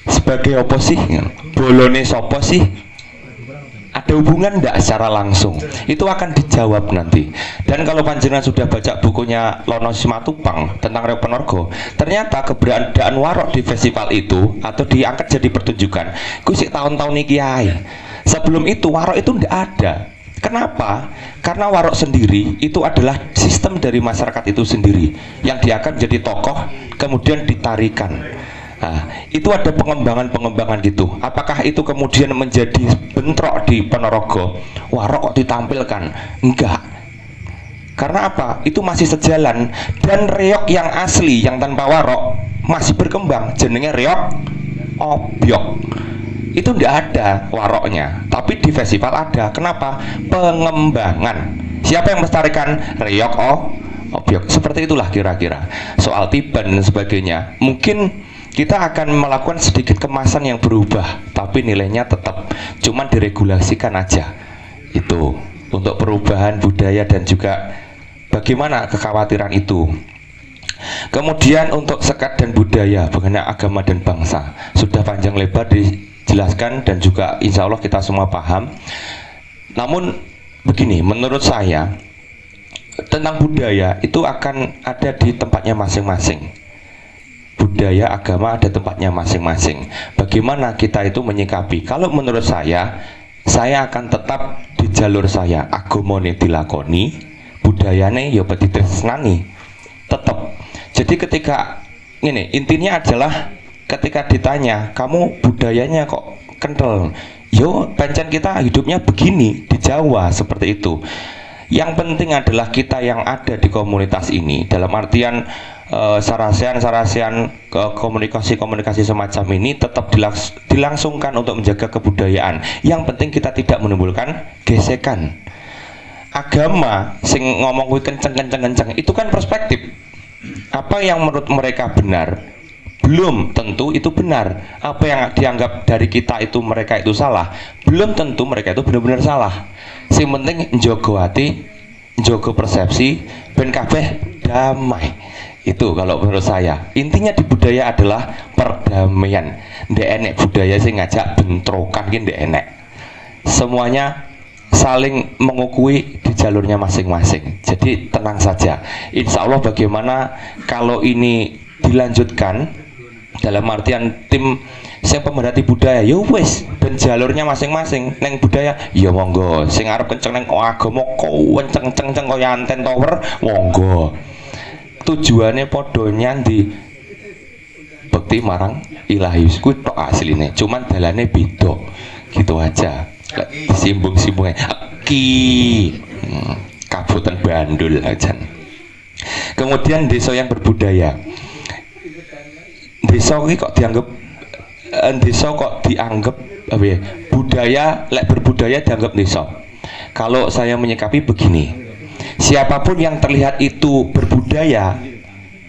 Sebagai apa sih? Bolone sapa sih? Ada hubungan enggak secara langsung? Itu akan dijawab nanti. Dan kalau panjenengan sudah baca bukunya Lono Simatupang tentang Reok Ponorogo, ternyata keberadaan warok di festival itu atau diangkat jadi pertunjukan, ku sik tahun-tahun iki ae. Sebelum itu warok itu enggak ada. Kenapa? Karena warok sendiri itu adalah sistem dari masyarakat itu sendiri yang dia akan jadi tokoh kemudian ditarikan. Nah, itu ada pengembangan-pengembangan gitu. Apakah itu kemudian menjadi bentrok di Ponorogo? Warok kok ditampilkan? Enggak. Karena apa? Itu masih sejalan, dan reok yang asli yang tanpa warok masih berkembang, jenenge reok obyok. Itu tidak ada waroknya, tapi di festival ada. Kenapa? Pengembangan. Siapa yang melestarikan? Reok obyok. Seperti itulah kira-kira. Soal tiban dan sebagainya, mungkin kita akan melakukan sedikit kemasan yang berubah, tapi nilainya tetap, cuman diregulasikan aja. Itu untuk perubahan budaya dan juga bagaimana kekhawatiran itu. Kemudian untuk sekat dan budaya mengenai agama dan bangsa sudah panjang lebar dijelaskan dan juga insya Allah kita semua paham. Namun begini, menurut saya tentang budaya itu akan ada di tempatnya masing-masing. Budaya agama ada tempatnya masing-masing. Bagaimana kita itu menyikapi? Kalau menurut saya akan tetap di jalur saya. Agamane dilakoni, budayane ya ditresnani. Tetap. Jadi ketika ini intinya adalah ketika ditanya, kamu budayanya kok kental? Yo, pancen kita hidupnya begini di Jawa seperti itu. Yang penting adalah kita yang ada di komunitas ini, dalam artian sarasean komunikasi semacam ini tetap dilangsungkan untuk menjaga kebudayaan. Yang penting kita tidak menimbulkan gesekan. Agama sing ngomong kuwi kenceng itu kan perspektif. Apa yang menurut mereka benar belum tentu itu benar. Apa yang dianggap dari kita itu mereka itu salah, belum tentu mereka itu benar-benar salah. Sing penting njogo hati, njogo persepsi, ben kabeh damai. Itu kalau menurut saya. Intinya di budaya adalah perdamaian. Ndek enek budaya sing ngajak bentrokan ki ndek enek. Semuanya saling mengukui di jalurnya masing-masing. Jadi tenang saja. Insya Allah bagaimana kalau ini dilanjutkan dalam artian tim sing pemerhati budaya, ya wis ben jalurnya masing-masing neng budaya, ya monggo. Sing arep kenceng neng agama kenceng-kenceng kaya anten tower, monggo. Tujuannya podo nyandi bekti marang ilahi kuwi tok asline, cuman dalane beda. Gitu aja. Disimbung-simbungnya kabupaten Bandul aja. Kemudian desa yang berbudaya. Desa ini kok dianggap apa ya, budaya lek berbudaya dianggap desa. Kalau saya menyikapi begini, siapapun yang terlihat itu berbudaya,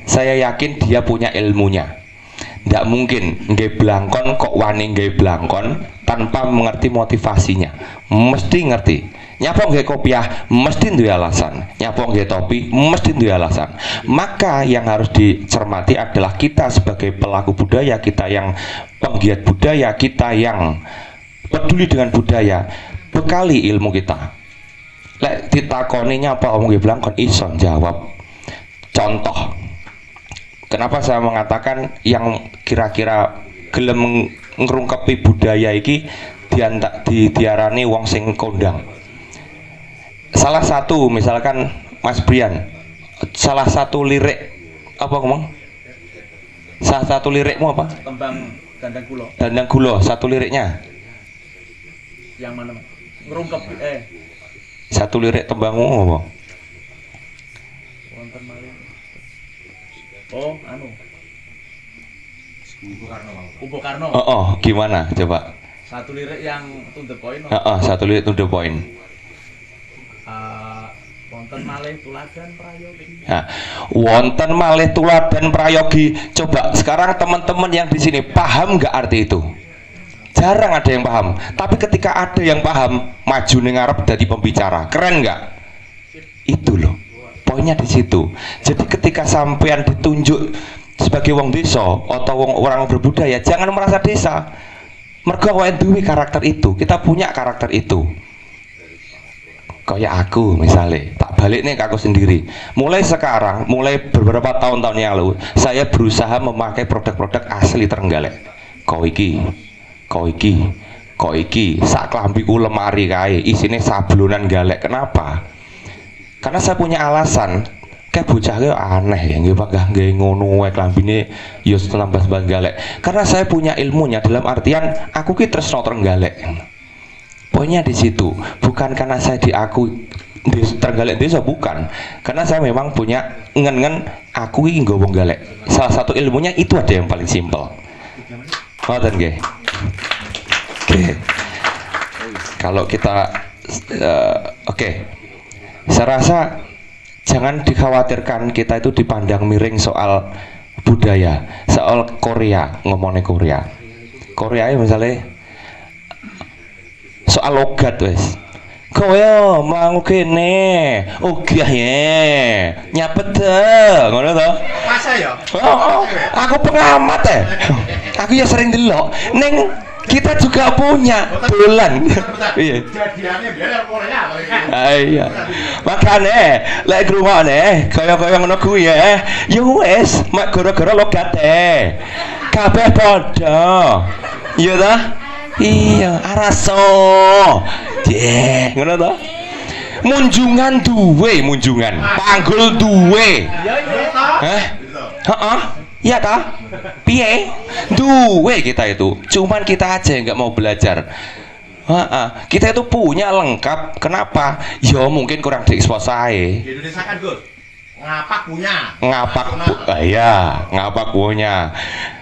saya yakin dia punya ilmunya. Tidak mungkin nggih blangkon kok wani nggih blangkon tanpa mengerti motivasinya. Mesti ngerti. Nyapa nggih kopiah mesti duwe alasan. Nyapa nggih topi mesti duwe alasan. Maka yang harus dicermati adalah kita sebagai pelaku budaya, kita yang penggiat budaya, kita yang peduli dengan budaya, bekali ilmu kita. Lek ditakoni nyapa omong nggih blangkon iso jawab. Contoh, kenapa saya mengatakan yang kira-kira gelem ngrungkepi budaya iki diarani wong sing kondang. Salah satu misalkan Mas Brian, salah satu lirik apa ngomong? Salah satu lirikmu apa? Tembang Dandang Kulo. Dandang Kulo, satu liriknya. Yang mana? Ngerungkep Satu lirik tembangmu apa? wonten malih. Oh, anu. Kubu Karno. Oh, gimana coba? Satu lirik yang to the point. Satu lirik to the point. Wonten malih tuladan prayogi. Nah, wonten malih tuladan prayogi. Coba sekarang teman-teman yang di sini paham nggak arti itu? Jarang ada yang paham. Tapi ketika ada yang paham, maju ning ngarep dadi pembicara. Keren nggak? Itu loh. Poinnya di situ. Jadi ketika sampean ditunjuk sebagai wong desa atau wong orang berbudaya, jangan merasa desa. Mergo awake duwe karakter itu. Kita punya karakter itu. Kayak aku misalnya, tak balik nih ke aku sendiri. Mulai sekarang, mulai beberapa tahun-tahun yang lalu, saya berusaha memakai produk-produk asli Trenggalek. Kau iki, kok iki sak klambiku lemari kae isine sablonan galek. Kenapa? Karena saya punya alasan. Kayak bocah ke aneh ya nggih Pak nggih ngono wae klambine ya selambas-lambas galek. Karena saya punya ilmunya dalam artian aku ki tresno trenggalek. Poinnya di situ, bukan karena saya diakui terenggalek desa, bukan. Karena saya memang punya ngen-ngen aku ki nggawa galek. Salah satu ilmunya itu ada yang paling simpel. Ngoten nggih. Oke. Kalau kita oke. Saya rasa jangan dikhawatirkan kita itu dipandang miring soal budaya, soal Korea, ngomongnya Korea. Korea ya misalnya soal logat wes. Kowe mau kene, ugiah ye, nyapet ngono to. Masa ya? Oh, aku pengamat ya. Aku ya sering delok. Ning kita juga punya bulan. Iya. Iya. Makane lek ngrungokne kaya-kaya ngono kuwi ya. Ya wis, mak gara-gara logate. Kabeh padha. Iya ta? Iya, araso. Ngono ta? Munjungan duwe, munjungan. Panggul duwe. Hah? Heeh. Iya kah? Piye? Duwe kita itu. Cuman kita aja yang nggak mau belajar. Kita itu punya lengkap. Kenapa? Ya mungkin kurang diekspos ae. Di Indonesia kan Gus, ngapak punya. Ngapak punya.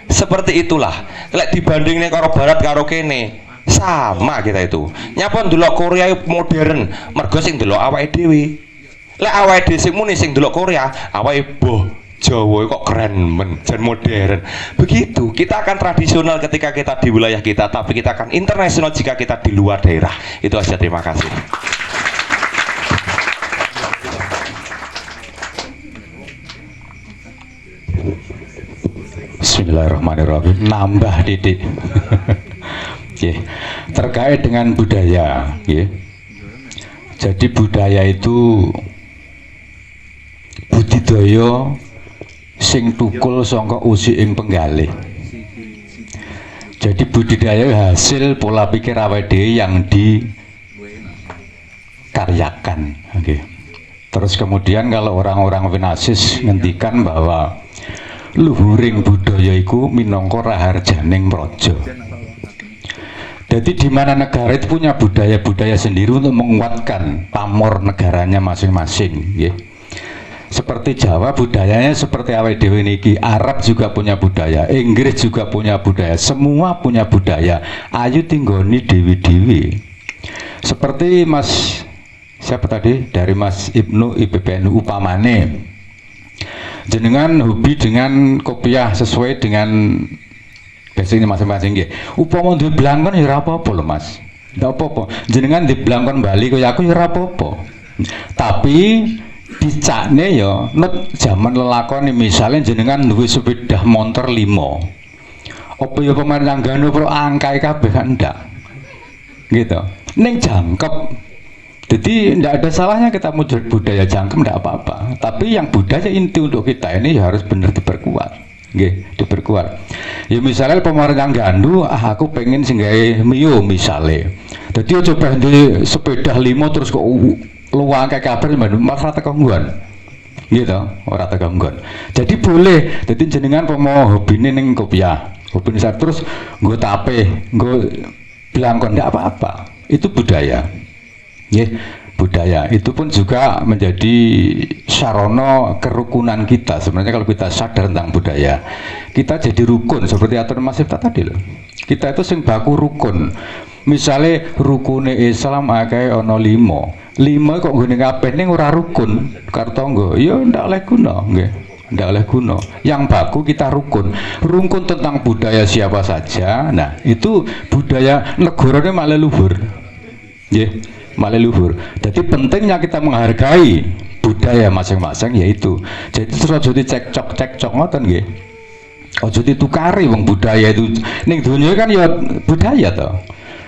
Seperti itulah. Lek dibandingin karo barat karo kene, sama kita itu. Nyapa ndelok Korea modern, mergo sing ndelok awake dhewe. Lek awake dhewe sing muni sing ndelok Korea, awake boh Jawa kok keren dan modern. Begitu, kita akan tradisional ketika kita di wilayah kita, tapi kita akan internasional jika kita di luar daerah. Itu aja, terima kasih. Bismillahirrahmanirrahim. Nambah didik. Terkait dengan budaya, jadi budaya itu budidaya sing tukul sangka usi ing penggalih. Jadi budidaya hasil pola pikir awake dhewe yang dikaryakan. Terus kemudian kalau orang-orang Finasis ngendikan bahwa luhuring budaya iku minangka raharjaning praja. Jadi di mana negara itu punya budaya-budaya sendiri untuk menguatkan pamor negaranya masing-masing, Seperti Jawa budayanya seperti awake dhewe niki, Arab juga punya budaya, Inggris juga punya budaya, semua punya budaya. Ayu tinggoni dewi-dewi. Seperti Mas siapa tadi dari Mas Ibnu IPPNU upamane. Jenengan hobi dengan kopiah sesuai dengan basicnya masing-masing nggih. Upama duwe blangkon ya ora apa-apa lho Mas. Ndak apa-apa. Jenengan di blangkon Bali kaya aku ya ora apa-apa. Tapi dicakne ya nut zaman lelakon misalnya jenengan duwe sepeda motor 5. Apa ya pemandangan pro angkae kabeh kan ndak. Gitu. Ning jangkep. Jadi tidak ada salahnya kita muncul budaya jangkem, tidak apa-apa. Tapi yang budaya inti untuk kita ini ya harus benar diperkuat, diperkuat. Ya misalnya pemerintah gandu, aku pengen singgahi mio misalnya. Jadi coba di sepeda 5 terus kok luang kayak kabar malah rata gangguan, gitu, orang rata gangguan. Jadi boleh, jadi jenengan mau hobi neng kopiah, hobi saat terus gue tape, gue belangkon, tidak apa-apa. Itu budaya. Budaya itu pun juga menjadi sarono kerukunan kita. Sebenarnya kalau kita sadar tentang budaya, kita jadi rukun seperti aturan Mas Ifta tadi loh. Kita itu sing baku rukun. Misalnya rukune Islam akeh ana 5 kok nggone kabeh ning ora rukun kartangga, ya ndak oleh guna nggih. Ndak oleh guna. Yang baku kita rukun. Rukun tentang budaya siapa saja. Nah, itu budaya negarane malah luhur. Nggih. Malah luhur. Jadi pentingnya kita menghargai budaya masing-masing yaitu. Jadi terus aja dicekcok ngoten nggih. Aja ditukari wong budaya itu. Ning donya kan ya budaya to.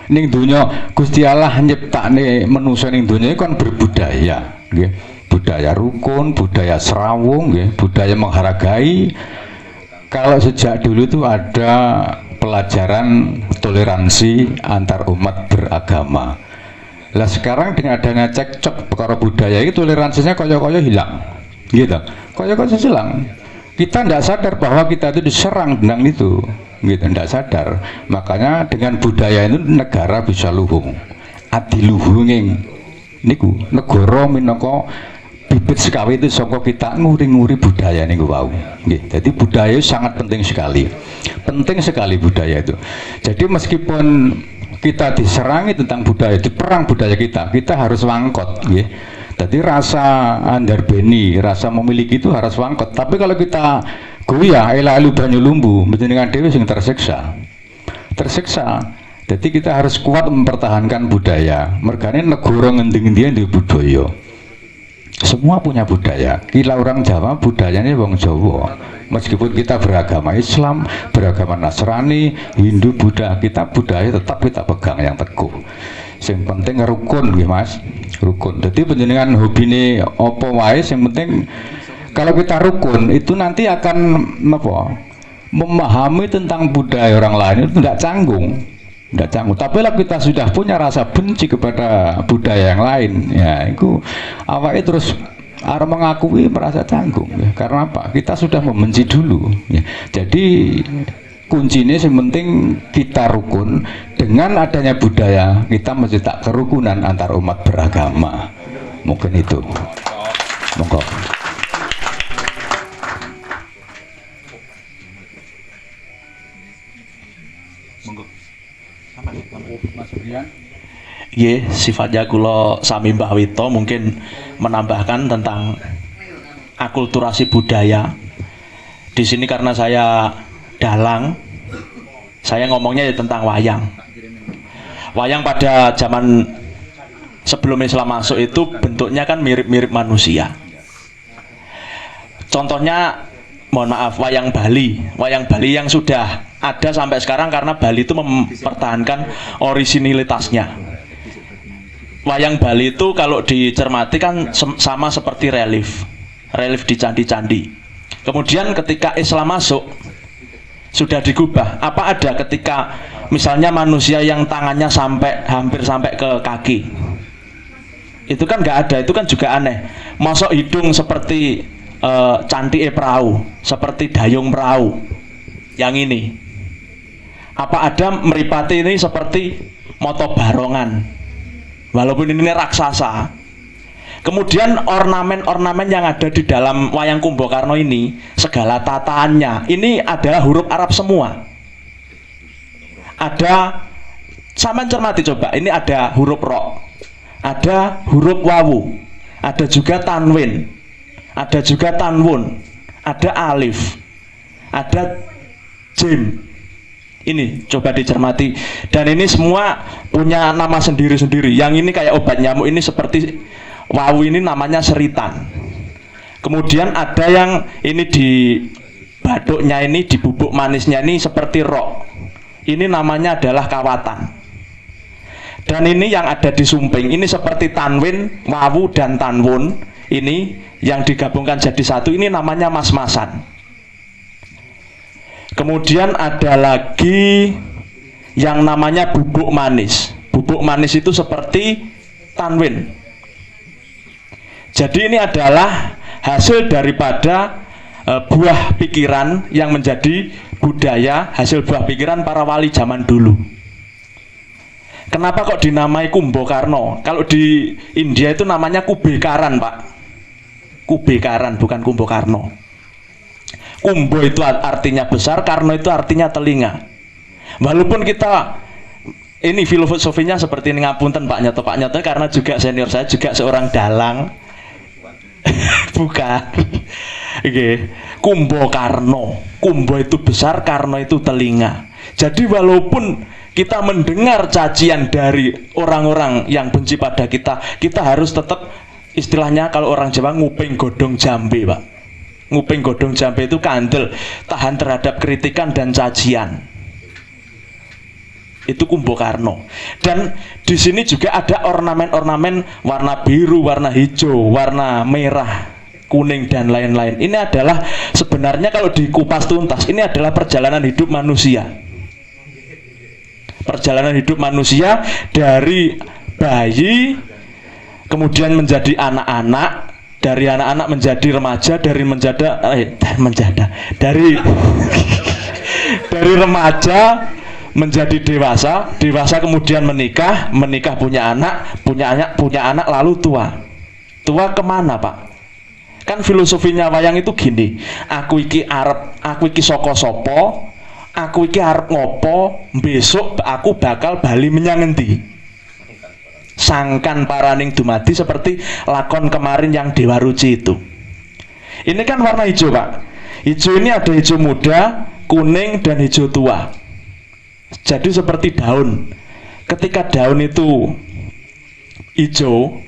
Ning donya Gusti Allah nyiptakne manusa ning donya kan berbudaya, nggih. Budaya rukun, budaya serawung, nggih, budaya menghargai. Kalau sejak dulu itu ada pelajaran toleransi antar umat beragama. Lah sekarang dengan adanya cekcok perkara budaya itu toleransinya koyo-koyo hilang, gitu. Koyo-koyo hilang. Kita tidak sadar bahwa kita itu diserang dengan itu, gitu. Tidak sadar. Makanya dengan budaya itu negara bisa luhung. Adi luhunging niku negara minangka bibit sekawi itu saka kita nguri-nguri budaya niku wau. Nggih. Jadi budaya sangat penting sekali. Penting sekali budaya itu. Jadi meskipun kita diserangi tentang budaya, diperang budaya kita harus wangkot, nggih. Jadi rasa andarbeni, rasa memiliki itu harus wangkot. Tapi kalau kita goyah, elu banyu lumbu, menjenengan dewi sing tersiksa. Jadi kita harus kuat mempertahankan budaya. Mergane negara ngendi-ngendian di budaya. Semua punya budaya. Kita orang Jawa budayanya wong Jawa. Meskipun kita beragama Islam, beragama Nasrani, Hindu, Buddha, kita budaya tetap kita pegang yang teguh. Yang penting rukun, nggih Mas. Rukun. Jadi panjenengan hobine apa wae, yang penting kalau kita rukun itu nanti akan apa? Memahami tentang budaya orang lain itu tidak canggung. Tidak canggung. Tapi kalau kita sudah punya rasa benci kepada budaya yang lain, ya itu awalnya terus arep mengakui merasa canggung, ya. Karena apa? Kita sudah membenci dulu, ya. Jadi kuncinya yang penting kita rukun. Dengan adanya budaya kita mencetak kerukunan antar umat beragama. Mungkin itu. Monggo. Nggih, sifatnya kula sami Mbah Wito mungkin menambahkan tentang akulturasi budaya. Di sini karena saya dalang, saya ngomongnya ya tentang wayang. Wayang pada zaman sebelum Islam masuk itu bentuknya kan mirip-mirip manusia. Contohnya, mohon maaf, wayang Bali. Wayang Bali yang sudah ada sampai sekarang karena Bali itu mempertahankan orisinilitasnya. Wayang Bali itu kalau dicermati kan sama seperti relief di candi-candi. Kemudian ketika Islam masuk sudah digubah. Apa ada ketika misalnya manusia yang tangannya hampir sampai ke kaki? Itu kan nggak ada. Itu kan juga aneh. Masuk hidung seperti cantike perahu, seperti dayung perahu. Yang ini. Apa ada meripati ini seperti moto barongan? Walaupun ini raksasa. Kemudian ornamen-ornamen yang ada di dalam wayang Kumbakarna ini, segala tataannya, ini adalah huruf Arab semua. Ada, sama cermati coba, ini ada huruf ro, ada huruf wawu, ada juga tanwin, ada juga tanwun, ada alif, ada jim. Ini coba dicermati, dan ini semua punya nama sendiri-sendiri. Yang ini kayak obat nyamuk, ini seperti wawu, ini namanya seritan. Kemudian ada yang ini di baduknya, ini di bubuk manisnya ini seperti rok, ini namanya adalah kawatan. Dan ini yang ada di sumping, ini seperti tanwin, wawu dan tanwun, ini yang digabungkan jadi satu, ini namanya mas-masan. Kemudian ada lagi yang namanya bubuk manis. Bubuk manis itu seperti tanwin. Jadi ini adalah hasil daripada buah pikiran yang menjadi budaya, hasil buah pikiran para wali zaman dulu. Kenapa kok dinamai Kumbakarna? Kalau di India itu namanya Kubekaran, Pak. Kubekaran, bukan Kumbakarna. Kumbo itu artinya besar, Karno itu artinya telinga. Walaupun kita ini filosofinya seperti ini, ngapunten Pak Nyoto karena juga senior saya juga seorang dalang. Bukan. Okay. Kumbakarna. Kumbo itu besar, Karno itu telinga. Jadi walaupun kita mendengar cacian dari orang-orang yang benci pada kita, kita harus tetap, istilahnya kalau orang Jawa, nguping godhong jambe, Pak. Nguping godhong jambe itu kandel, tahan terhadap kritikan dan cacian. Itu Kumbakarna. Dan di sini juga ada ornamen-ornamen warna biru, warna hijau, warna merah, kuning dan lain-lain. Ini adalah sebenarnya kalau dikupas tuntas, ini adalah perjalanan hidup manusia. perjalanan hidup manusia dari bayi kemudian menjadi anak-anak, dari anak-anak menjadi remaja, dari dari remaja menjadi dewasa, dewasa kemudian menikah, menikah punya anak, punya anak lalu tua. Tua kemana Pak? Kan filosofinya wayang itu gini, aku iki saka sapa, aku iki arep ngopo, besok aku bakal bali menyang endi. Sangkan paraning dumadi seperti lakon kemarin yang Dewa Ruci itu. Ini kan warna hijau Pak. Hijau ini ada hijau muda, kuning dan hijau tua. Jadi seperti daun. Ketika daun itu hijau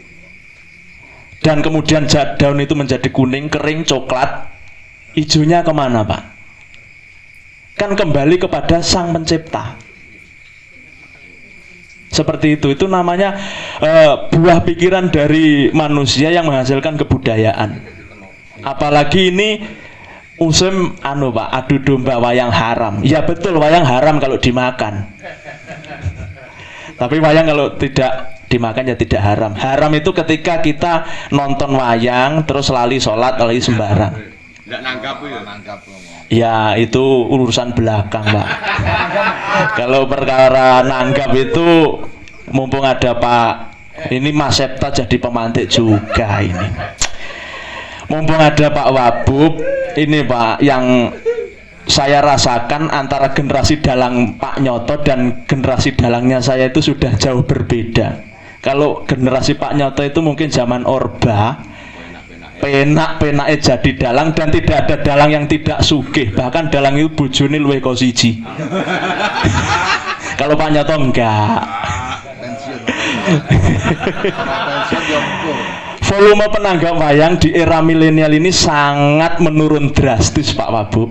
dan kemudian daun itu menjadi kuning, kering, coklat, hijaunya kemana Pak? Kan kembali kepada Sang Pencipta. Seperti itu namanya buah pikiran dari manusia yang menghasilkan kebudayaan. Apalagi ini musim Pak, adu domba wayang haram. Ya betul, wayang haram kalau dimakan. Tapi wayang kalau tidak dimakan ya tidak haram. Haram itu ketika kita nonton wayang terus lali sholat, lali sembarang. Enggak nanggap ya, nanggap. Ya itu urusan belakang Pak. Kalau perkara nanggap itu mumpung ada Pak ini Mas Septa jadi pemantik juga ini. Mumpung ada Pak Wabub ini Pak, yang saya rasakan antara generasi dalang Pak Nyoto dan generasi dalangnya saya itu sudah jauh berbeda. Kalau generasi Pak Nyoto itu mungkin zaman Orba, penak-penake jadi dalang dan tidak ada dalang yang tidak sugih, bahkan dalang itu bojone luwih kok siji. Kalau Pak Nyoto enggak. Volume penanggap wayang di era milenial ini sangat menurun drastis Pak Wabub.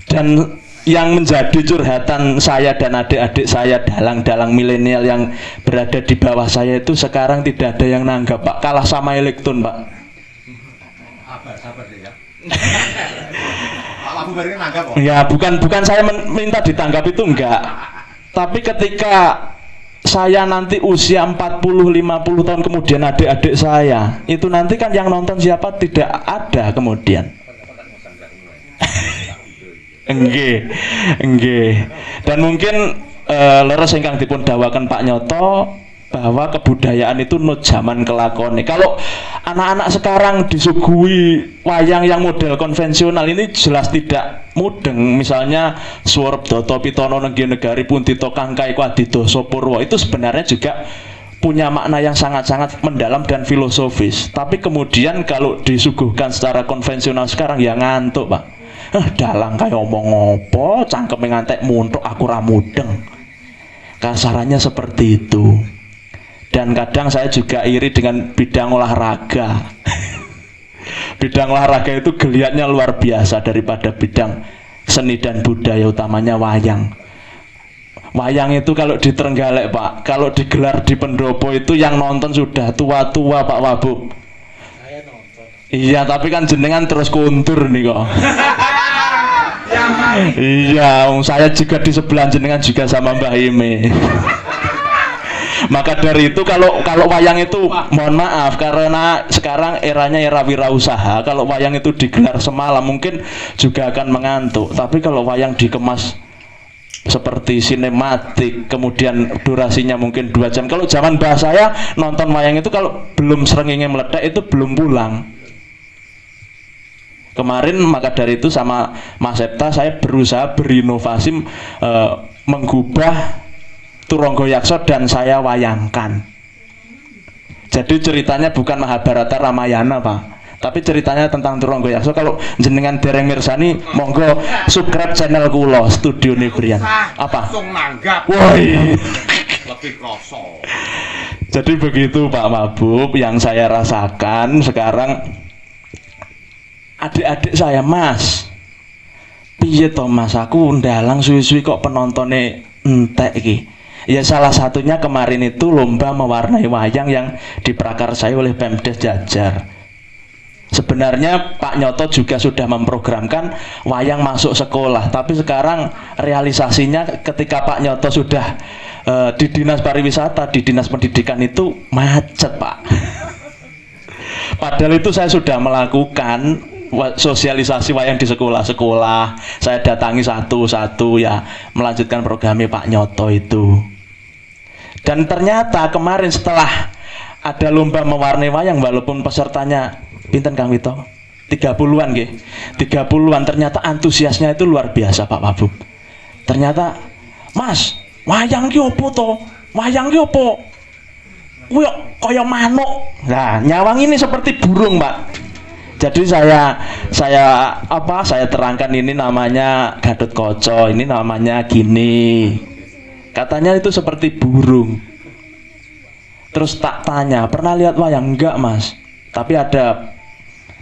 Dan yang menjadi curhatan saya dan adik-adik saya dalang-dalang milenial yang berada di bawah saya itu sekarang tidak ada yang nanggap Pak, kalah sama Elektron Pak. Sabar ya. Pak Wabub bareng nanggap kok. Enggak, bukan saya minta ditangkap itu enggak. Tapi ketika saya nanti usia 40-50 tahun kemudian adik-adik saya itu nanti kan yang nonton siapa tidak ada kemudian. Enggih. Dan mungkin leres ingkang dipun dawaken Pak Nyoto bahwa kebudayaan itu nut zaman kelakone. Kalau anak-anak sekarang disuguhi wayang yang model konvensional ini jelas tidak mudeng. Misalnya Suwerep Data Pitono Nenggi Negari Puntito Kangkai Kwadidoso Purwo itu sebenarnya juga punya makna yang sangat-sangat mendalam dan filosofis. Tapi kemudian kalau disuguhkan secara konvensional sekarang ya ngantuk Pak. Dalang kayak omong opo, cangkeme ngantek muntuk aku ra mudeng. Kasarannya seperti itu. Dan kadang saya juga iri dengan bidang olahraga. Bidang olahraga itu geliatnya luar biasa daripada bidang seni dan budaya, utamanya wayang. Wayang itu kalau di Trenggalek Pak, kalau digelar di Pendopo itu yang nonton sudah tua-tua Pak Wabub. Saya nonton. Iya, tapi kan jenengan terus kuntur nih kok. Iya, saya juga di sebelah jenengan juga sama Mbah Ime. Maka dari itu kalau wayang itu mohon maaf karena sekarang eranya era wirausaha, kalau wayang itu digelar semalam mungkin juga akan mengantuk. Tapi kalau wayang dikemas seperti sinematik kemudian durasinya mungkin 2 jam. Kalau zaman mbah saya nonton wayang itu kalau belum srengenge meledak itu belum pulang. Kemarin maka dari itu sama Mas Septa saya berusaha berinovasi menggubah Turangga Yaksa dan saya wayangkan. Jadi ceritanya bukan Mahabharata Ramayana Pak, tapi ceritanya tentang Turangga Yaksa. Kalau jenengan dereng mirsani monggo subscribe channel kula Studio Nebrian. Apa? Langsung nanggap. Woi. Lebih kroso. Jadi begitu Pak Mabub yang saya rasakan sekarang. Adik-adik saya, Mas, piye to Mas, aku ndalang suwi-suwi kok penontonnya entek iki. Ya salah satunya kemarin itu lomba mewarnai wayang yang diprakarsai oleh Pemdes Jajar. Sebenarnya Pak Nyoto juga sudah memprogramkan wayang masuk sekolah, tapi sekarang realisasinya ketika Pak Nyoto sudah di Dinas Pariwisata, di Dinas Pendidikan itu macet, Pak. Padahal itu saya sudah melakukan sosialisasi wayang di sekolah-sekolah. Saya datangi satu-satu ya, melanjutkan programnya Pak Nyoto itu. Dan ternyata kemarin setelah ada lomba mewarnai wayang, walaupun pesertanya pinten Kang Wito? 30-an nggih. 30-an, ternyata antusiasnya itu luar biasa Pak Wabub. Ternyata, "Mas, wayang ki opo to? Wayang ki opo? Kuwi kaya manuk." Nah, nyawang ini seperti burung, Pak. Jadi saya terangkan ini namanya Gatot Kaca, ini namanya gini. Katanya itu seperti burung. Terus tak tanya, "Pernah lihat wayang?" "Enggak, Mas." Tapi ada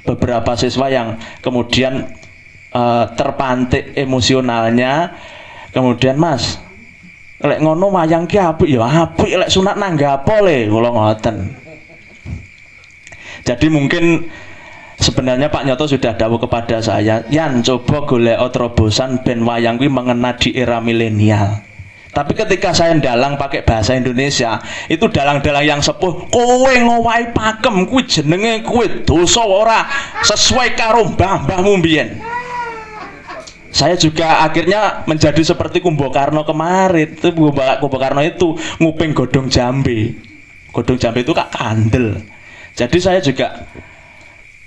beberapa siswa yang kemudian terpantik emosionalnya. Kemudian, "Mas, lek ngono wayang ki apik ya apik, lek sunat nanggapo le?" Kula ngoten. Jadi mungkin sebenarnya Pak Nyoto sudah dawuh kepada saya, "Yan, coba golek terobosan ben wayang kuwi mengena di era milenial." Tapi ketika saya ndalang pakai bahasa Indonesia, itu dalang-dalang yang sepuh, "Kowe ngowahi pakem kuwi jenenge kuwi dosa ora sesuai karo mbah-mbahmu mbiyen." Saya juga akhirnya menjadi seperti Kumbakarna kemarin. Itu Kumbakarna itu nguping godhong jambe. Godhong jambe itu kak kandel. Jadi saya juga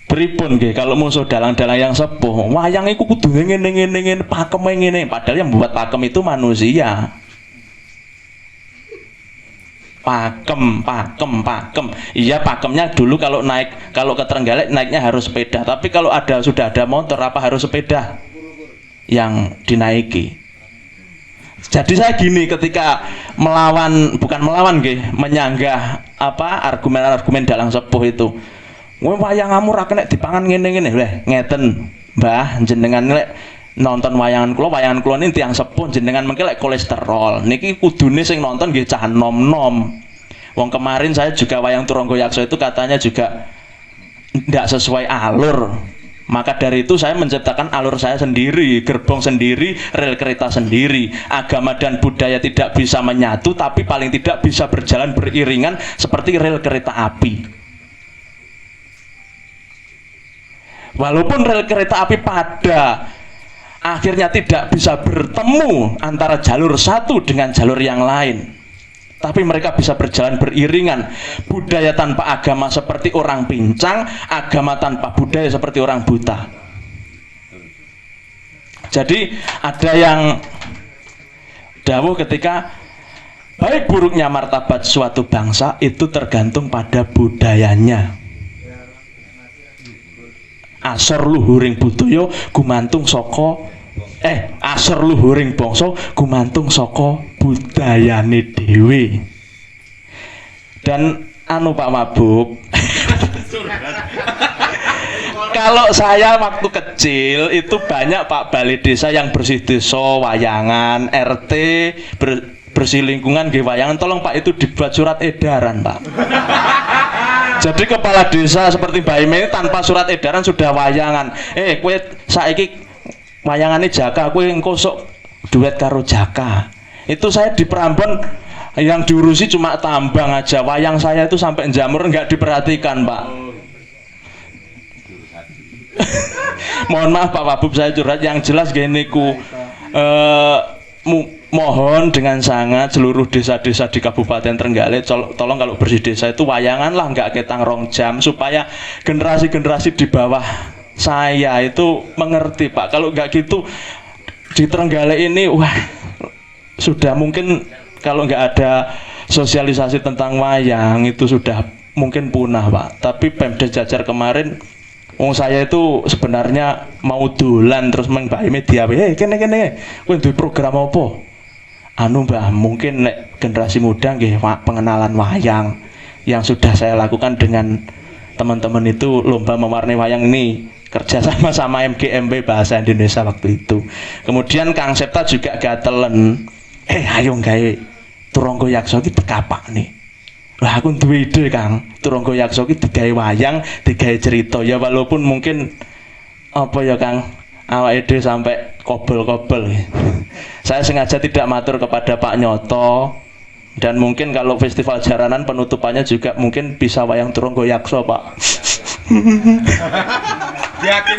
pripun nggih kalau musuh dalang-dalang yang sepuh, wayang iku kudu ngene-ngene, pakeme ngene, padahal yang membuat pakem itu manusia. Pakem. Iya, pakemnya dulu kalau ke Trenggalek naiknya harus sepeda. Tapi kalau sudah ada motor, apa harus sepeda yang dinaiki? Jadi saya gini, ketika menyanggah argumen-argumen dalang sepuh itu. "Kowe wayanganmu ra kena dipangan ngene-ngene." Leh, ngeten, Mbah, jenengan lek nonton wayangan kula ini tiyang sepuh, jenengan mengki lek kolesterol niki kudune sing nonton nggih cah nom-nom. Wong kemarin saya juga wayang Turangga Yaksa itu katanya juga tidak sesuai alur. Maka dari itu saya menciptakan alur saya sendiri, gerbong sendiri, rel kereta sendiri. Agama dan budaya tidak bisa menyatu, tapi paling tidak bisa berjalan beriringan seperti rel kereta api. Walaupun rel kereta api pada akhirnya tidak bisa bertemu antara jalur satu dengan jalur yang lain, tapi mereka bisa berjalan beriringan. Budaya tanpa agama seperti orang pincang, agama tanpa budaya seperti orang buta. Jadi ada yang dawuh ketika baik buruknya martabat suatu bangsa itu tergantung pada budayanya. Asor luhuring budaya gumantung saka asor luhuring bangsa gumantung saka budayane dhewe. Dan Pak Mabub, kalau saya waktu kecil itu banyak Pak Balai Desa yang bersih desa wayangan, RT bersih lingkungan nggih wayangan. Tolong Pak itu dibuat surat edaran, Pak. Jadi kepala desa seperti Mbak Ime tanpa surat edaran sudah wayangan. Kowe saiki wayangane Jaka, kowe engko sok duet karo Jaka. Itu saya di Prambon yang diurusi cuma tambang aja. Wayang saya itu sampai jamur nggak diperhatikan, Pak. Mohon maaf Pak Wabub, saya curhat. Yang jelas gini mohon dengan sangat seluruh desa-desa di Kabupaten Trenggalek, tolong kalau bersih desa itu wayangan lah, nggak ketang 2 jam, supaya generasi-generasi di bawah saya itu mengerti, Pak. Kalau nggak gitu di Trenggalek ini, wah, sudah mungkin kalau nggak ada sosialisasi tentang wayang itu sudah mungkin punah, Pak. Tapi Pemda Jajar kemarin, saya itu sebenarnya mau dolan terus mengbahai media, kene, kowe duwe program apa? Mbah, mungkin generasi muda nggih pengenalan wayang yang sudah saya lakukan dengan teman-teman itu lomba mewarnai wayang ini kerjasama sama MGMB Bahasa Indonesia waktu itu. Kemudian Kang Septa juga gatelen, ayo gawe Turangga Yaksa iki tekapak nih. Lah aku duwe ide Kang, Turangga Yaksa ki digawe wayang, digawe cerita ya walaupun mungkin apa ya Kang, awake dhewe sampai kobel-kobel. Saya sengaja tidak matur kepada Pak Nyoto dan mungkin kalau festival jaranan penutupannya juga mungkin bisa wayang Turangga Yaksa Pak. Yakin.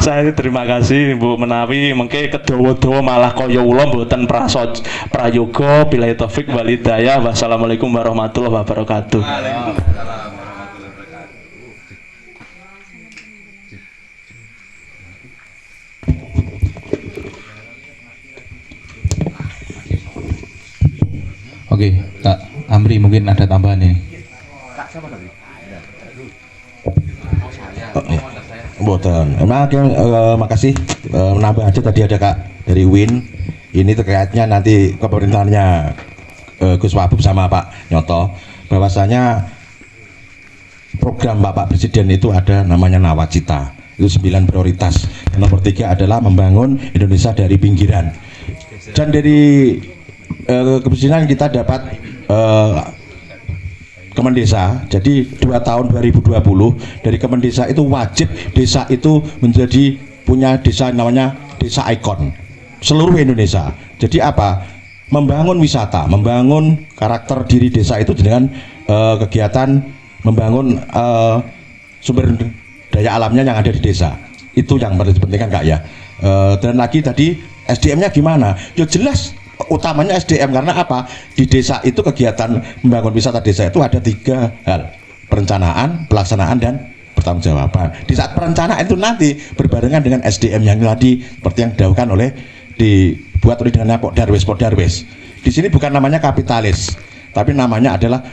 Saya terima kasih Bu menawi mengke kedawa-dawa malah kaya ula mboten prayoga billahi taufik wal hidayah. Wassalamualaikum warahmatullahi wabarakatuh. Oke, Kak Amri mungkin ada tambahan nih. Mboten. Makasih menambah aja tadi ada Kak dari Win. Ini terkaitnya nanti ke pemerintahannya Gus Wabub sama Pak Nyoto bahwasanya program Bapak Presiden itu ada namanya Nawacita. Itu 9 prioritas. Yang nomor 3 adalah membangun Indonesia dari pinggiran. Dan dari kepresidenan kita dapat Kemendesa. Jadi 2 tahun 2020 dari Kemendesa itu wajib desa itu menjadi punya desa namanya desa ikon seluruh Indonesia. Jadi apa? Membangun wisata, membangun karakter diri desa itu dengan kegiatan membangun sumber daya alamnya yang ada di desa. Itu yang paling penting kan Kak ya. Dan lagi tadi SDM-nya gimana? Ya jelas utamanya SDM karena apa? Di desa itu kegiatan membangun wisata desa itu ada 3 hal: perencanaan, pelaksanaan, dan pertanggungjawaban. Di saat perencanaan itu nanti berbarengan dengan SDM yang tadi seperti yang dilakukan oleh dibuat oleh dengan Poddarwes. Di sini bukan namanya kapitalis, tapi namanya adalah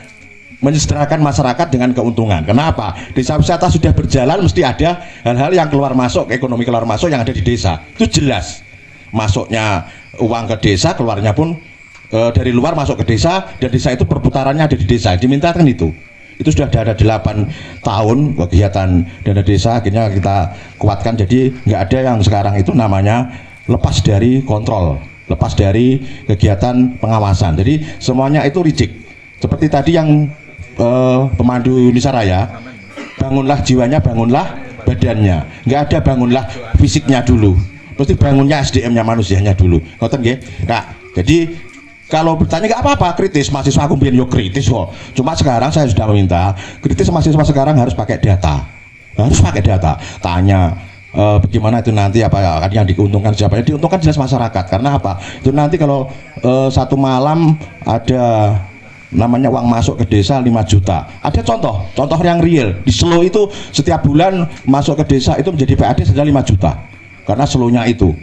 menyejahterakan masyarakat dengan keuntungan. Kenapa? Desa wisata sudah berjalan mesti ada hal-hal yang keluar masuk, ekonomi keluar masuk yang ada di desa. Itu jelas. Masuknya uang ke desa, keluarnya pun dari luar masuk ke desa, dan desa itu perputarannya ada di desa. Dimintakan itu sudah ada 8 tahun kegiatan dana desa, akhirnya kita kuatkan. Jadi nggak ada yang sekarang itu namanya lepas dari kontrol, lepas dari kegiatan pengawasan. Jadi semuanya itu rigid. Seperti tadi yang pemandu Nisaraya, bangunlah jiwanya, bangunlah badannya. Nggak ada bangunlah fisiknya dulu. Mesti bangunnya SDM-nya, manusianya dulu. Ngoten nggih, Kak. Jadi kalau bertanya nggak apa-apa, kritis mahasiswa aku biar yo kritis kok. Cuma sekarang saya sudah meminta kritis mahasiswa sekarang harus pakai data, Tanya bagaimana itu nanti apa yang diuntungkan siapa? Yang diuntungkan jelas masyarakat. Karena apa? Itu nanti kalau satu malam ada namanya uang masuk ke desa 5 juta. Ada contoh yang real di Selo itu setiap bulan masuk ke desa itu menjadi PAD sudah 5 juta. Karena selunya itu,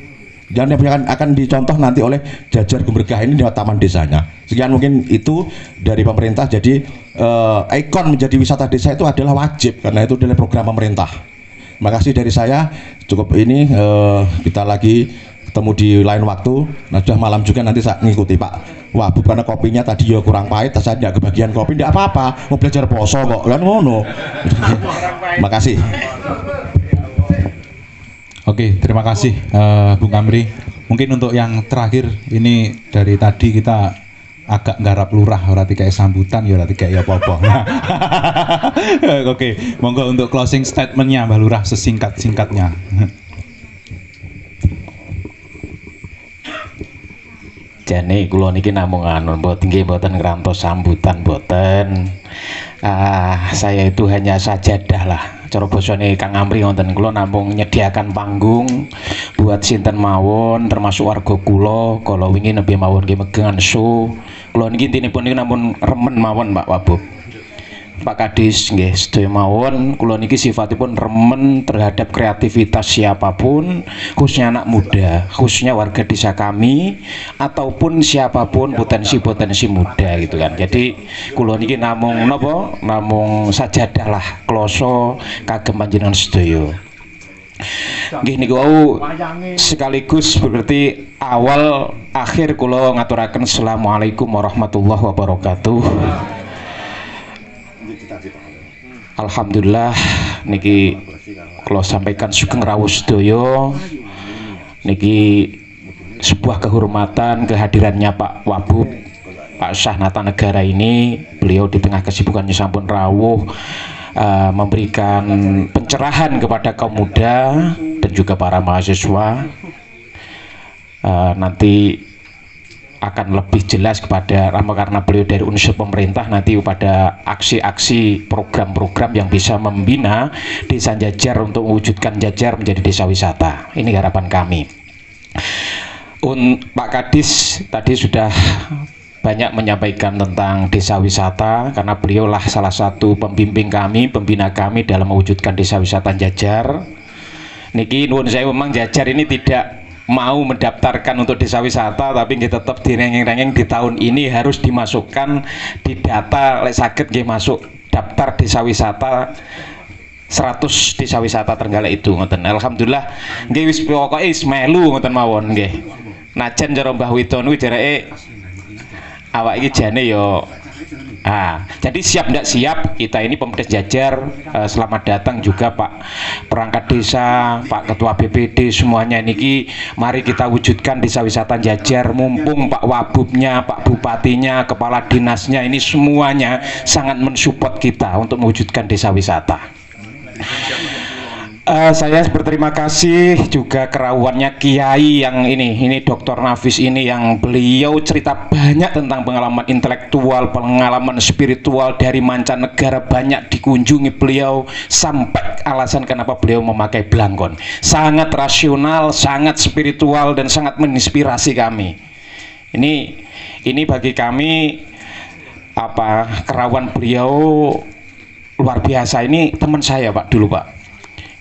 dan yang akan dicontoh nanti oleh jajar Gumbergah ini lewat taman desanya. Sekian mungkin itu dari pemerintah. Jadi ikon menjadi wisata desa itu adalah wajib karena itu adalah program pemerintah. Terima kasih dari saya, cukup ini. Kita lagi ketemu di lain waktu. Nah sudah malam juga, nanti saya ngikuti Pak Wabub karena kopinya tadi ya kurang pahit, saya tidak kebagian kopi, tidak apa-apa, mau belajar poso kok kan ngono. Terima kasih. Oke, terima kasih Bung Amri. Mungkin untuk yang terakhir ini dari tadi kita agak nggarap lurah, ora kayak sambutan ya ora kayak apa-apa. Oke, monggo untuk closing statementnya Mbak Lurah sesingkat-singkatnya. Jane kula niki namung mboten nggih mboten ngrantos sambutan mboten. Saya itu hanya sajadah lah. Cara basane Kang Amri wonten kula namung nyediakan panggung buat sinten mawon termasuk warga kula. Kala wingi nembe mawon nggih megengan show. Kula niki intinipun niki namun remen mawon Pak Wabub. Pak Kadis nggih sedaya mawon kula niki sifatipun remen terhadap kreativitas siapapun, khususnya anak muda, khususnya warga desa kami ataupun siapapun potensi-potensi muda gitu kan. Jadi kula niki namung napa? Namung sajadah lah kloso kagem panjenengan sedaya. Nggih niku wau sekaligus berarti awal akhir kula ngaturaken assalamualaikum warahmatullahi wabarakatuh. Alhamdulillah niki kula sampaikan sugeng rawuh sedaya niki sebuah kehormatan kehadirannya Pak Wabub Pak Syah Nata Negara ini, beliau di tengah kesibukannya sampun rawuh memberikan pencerahan kepada kaum muda dan juga para mahasiswa. Nanti akan lebih jelas kepada karena beliau dari unsur pemerintah nanti pada aksi-aksi program-program yang bisa membina desa Jajar untuk mewujudkan Jajar menjadi desa wisata. Ini harapan kami. Pak Kadis tadi sudah banyak menyampaikan tentang desa wisata karena beliaulah salah satu pembimbing kami, pembina kami dalam mewujudkan desa wisata Jajar. Niki nuwun saya memang Jajar ini tidak mau mendaftarkan untuk desa wisata, tapi kita tetap direngeng-rengeng di tahun ini harus dimasukkan di data lek saged nggih masuk daftar desa wisata 100 desa wisata Trenggalek itu ngoten. Alhamdulillah nggih wis pokoke wis melu ngoten mawon nggih. Najan cara Mbah Wito niku jarake awak iki jane yo jadi siap ndak siap kita ini Pemdes Jajar, selamat datang juga Pak Perangkat Desa, Pak Ketua BPD semuanya niki mari kita wujudkan desa wisata Jajar, mumpung Pak Wabubnya, Pak Bupatinya, Kepala Dinasnya ini semuanya sangat mensupport kita untuk mewujudkan desa wisata. Saya berterima kasih juga kerawuannya Kiai yang ini Dr. Nafis ini yang beliau cerita banyak tentang pengalaman intelektual, pengalaman spiritual dari mancanegara, banyak dikunjungi beliau sampai alasan kenapa beliau memakai belangkon. Sangat rasional, sangat spiritual dan sangat menginspirasi kami. Ini bagi kami kerawuan beliau luar biasa. Ini teman saya Pak dulu Pak.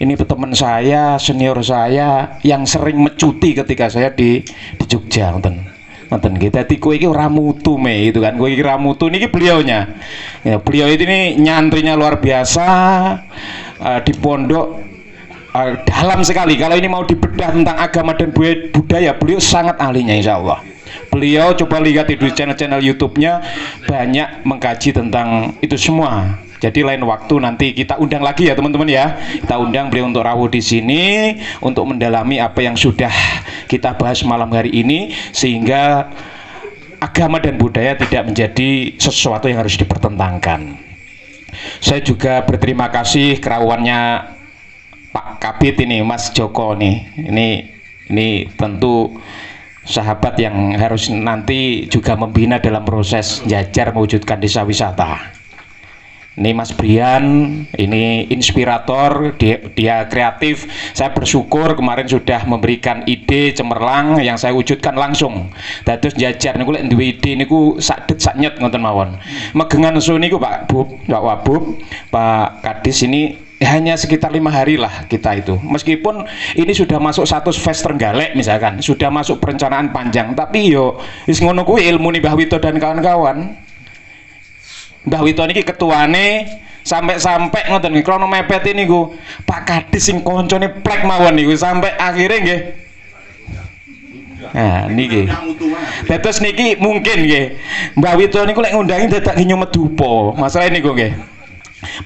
Ini teman saya, senior saya yang sering mecuti ketika saya di Jogja, nonton kita. Dadi kowe iki ora mutu me itu kan, kowe iki ora mutu niki beliaunya. Ya, beliau ini nyantrinya luar biasa di pondok dalam sekali. Kalau ini mau dibedah tentang agama dan budaya, beliau sangat ahlinya insya Allah. Beliau coba lihat di channel-channel YouTube-nya banyak mengkaji tentang itu semua. Jadi lain waktu nanti kita undang lagi ya teman-teman ya. Kita undang beliau untuk rawuh di sini untuk mendalami apa yang sudah kita bahas malam hari ini sehingga agama dan budaya tidak menjadi sesuatu yang harus dipertentangkan. Saya juga berterima kasih kerawuannya Pak Kabit ini, Mas Joko nih. Ini tentu sahabat yang harus nanti juga membina dalam proses Jajar mewujudkan desa wisata. Ini Mas Brian, ini inspirator, dia kreatif. Saya bersyukur kemarin sudah memberikan ide cemerlang yang saya wujudkan langsung. Terus Jajar niku lek duwe ide niku sakdet saknyet ngoten mawon. Megengan su niku Pak Wabub, Pak Kadis ini hanya sekitar 5 hari lah kita itu. Meskipun ini sudah masuk status Fest Trenggalek misalkan, sudah masuk perencanaan panjang, tapi yo wis ngono kuwi ilmu nih Mbah Wito dan kawan-kawan. Mbah Wito niki ketuane sampai ngoten nggih krono mepet niku Pak Kadis sing koncone plek mawon niku sampai akhirnya nggih. Nah niki. Terus niki mungkin nggih Mbah Wito niku lek ngundangi dadak nyumet dupa. Masalah niku nggih.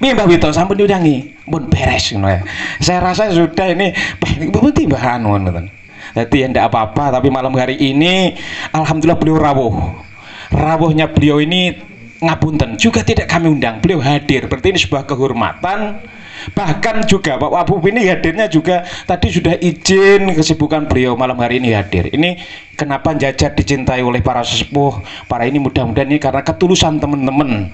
Piye Mbah Wito sampun diundangi? Pun beres ngono ya. Saya rasa sudah ini bukti Mbah anu ngoten. Dadi ndak apa-apa tapi malam hari ini alhamdulillah beliau rawuh. Rawuhnya beliau ini ngapunten juga tidak kami undang, beliau hadir, berarti ini sebuah kehormatan. Bahkan juga Pak Wabub ini hadirnya juga tadi sudah izin kesibukan beliau malam hari ini hadir. Ini kenapa Jajar dicintai oleh para sesepuh para ini, mudah-mudahan ini karena ketulusan teman-teman,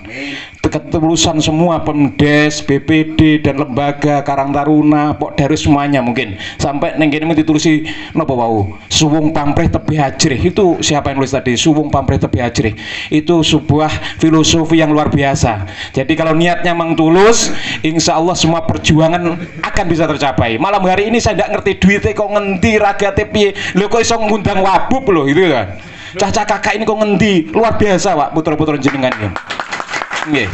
ketulusan semua Pemdes, BPD dan lembaga Karang Taruna, Pok dari semuanya mungkin sampai neng kene dituliси napa wau Suwung Pamrih Tebih Ajrih. Itu siapa yang nulis tadi? Suwung Pamrih Tebih Ajrih. Itu sebuah filosofi yang luar biasa. Jadi kalau niatnya memang tulus, insya Allah semua perjuangan akan bisa tercapai. Malam hari ini saya tidak ngerti duitnya kok ngendi, ragate piye. Lho kok iso ngundang Wabub loh itu kan. Caca kakak ini kok ngendi? Luar biasa Pak putra-putra jenengan ya. Nggih.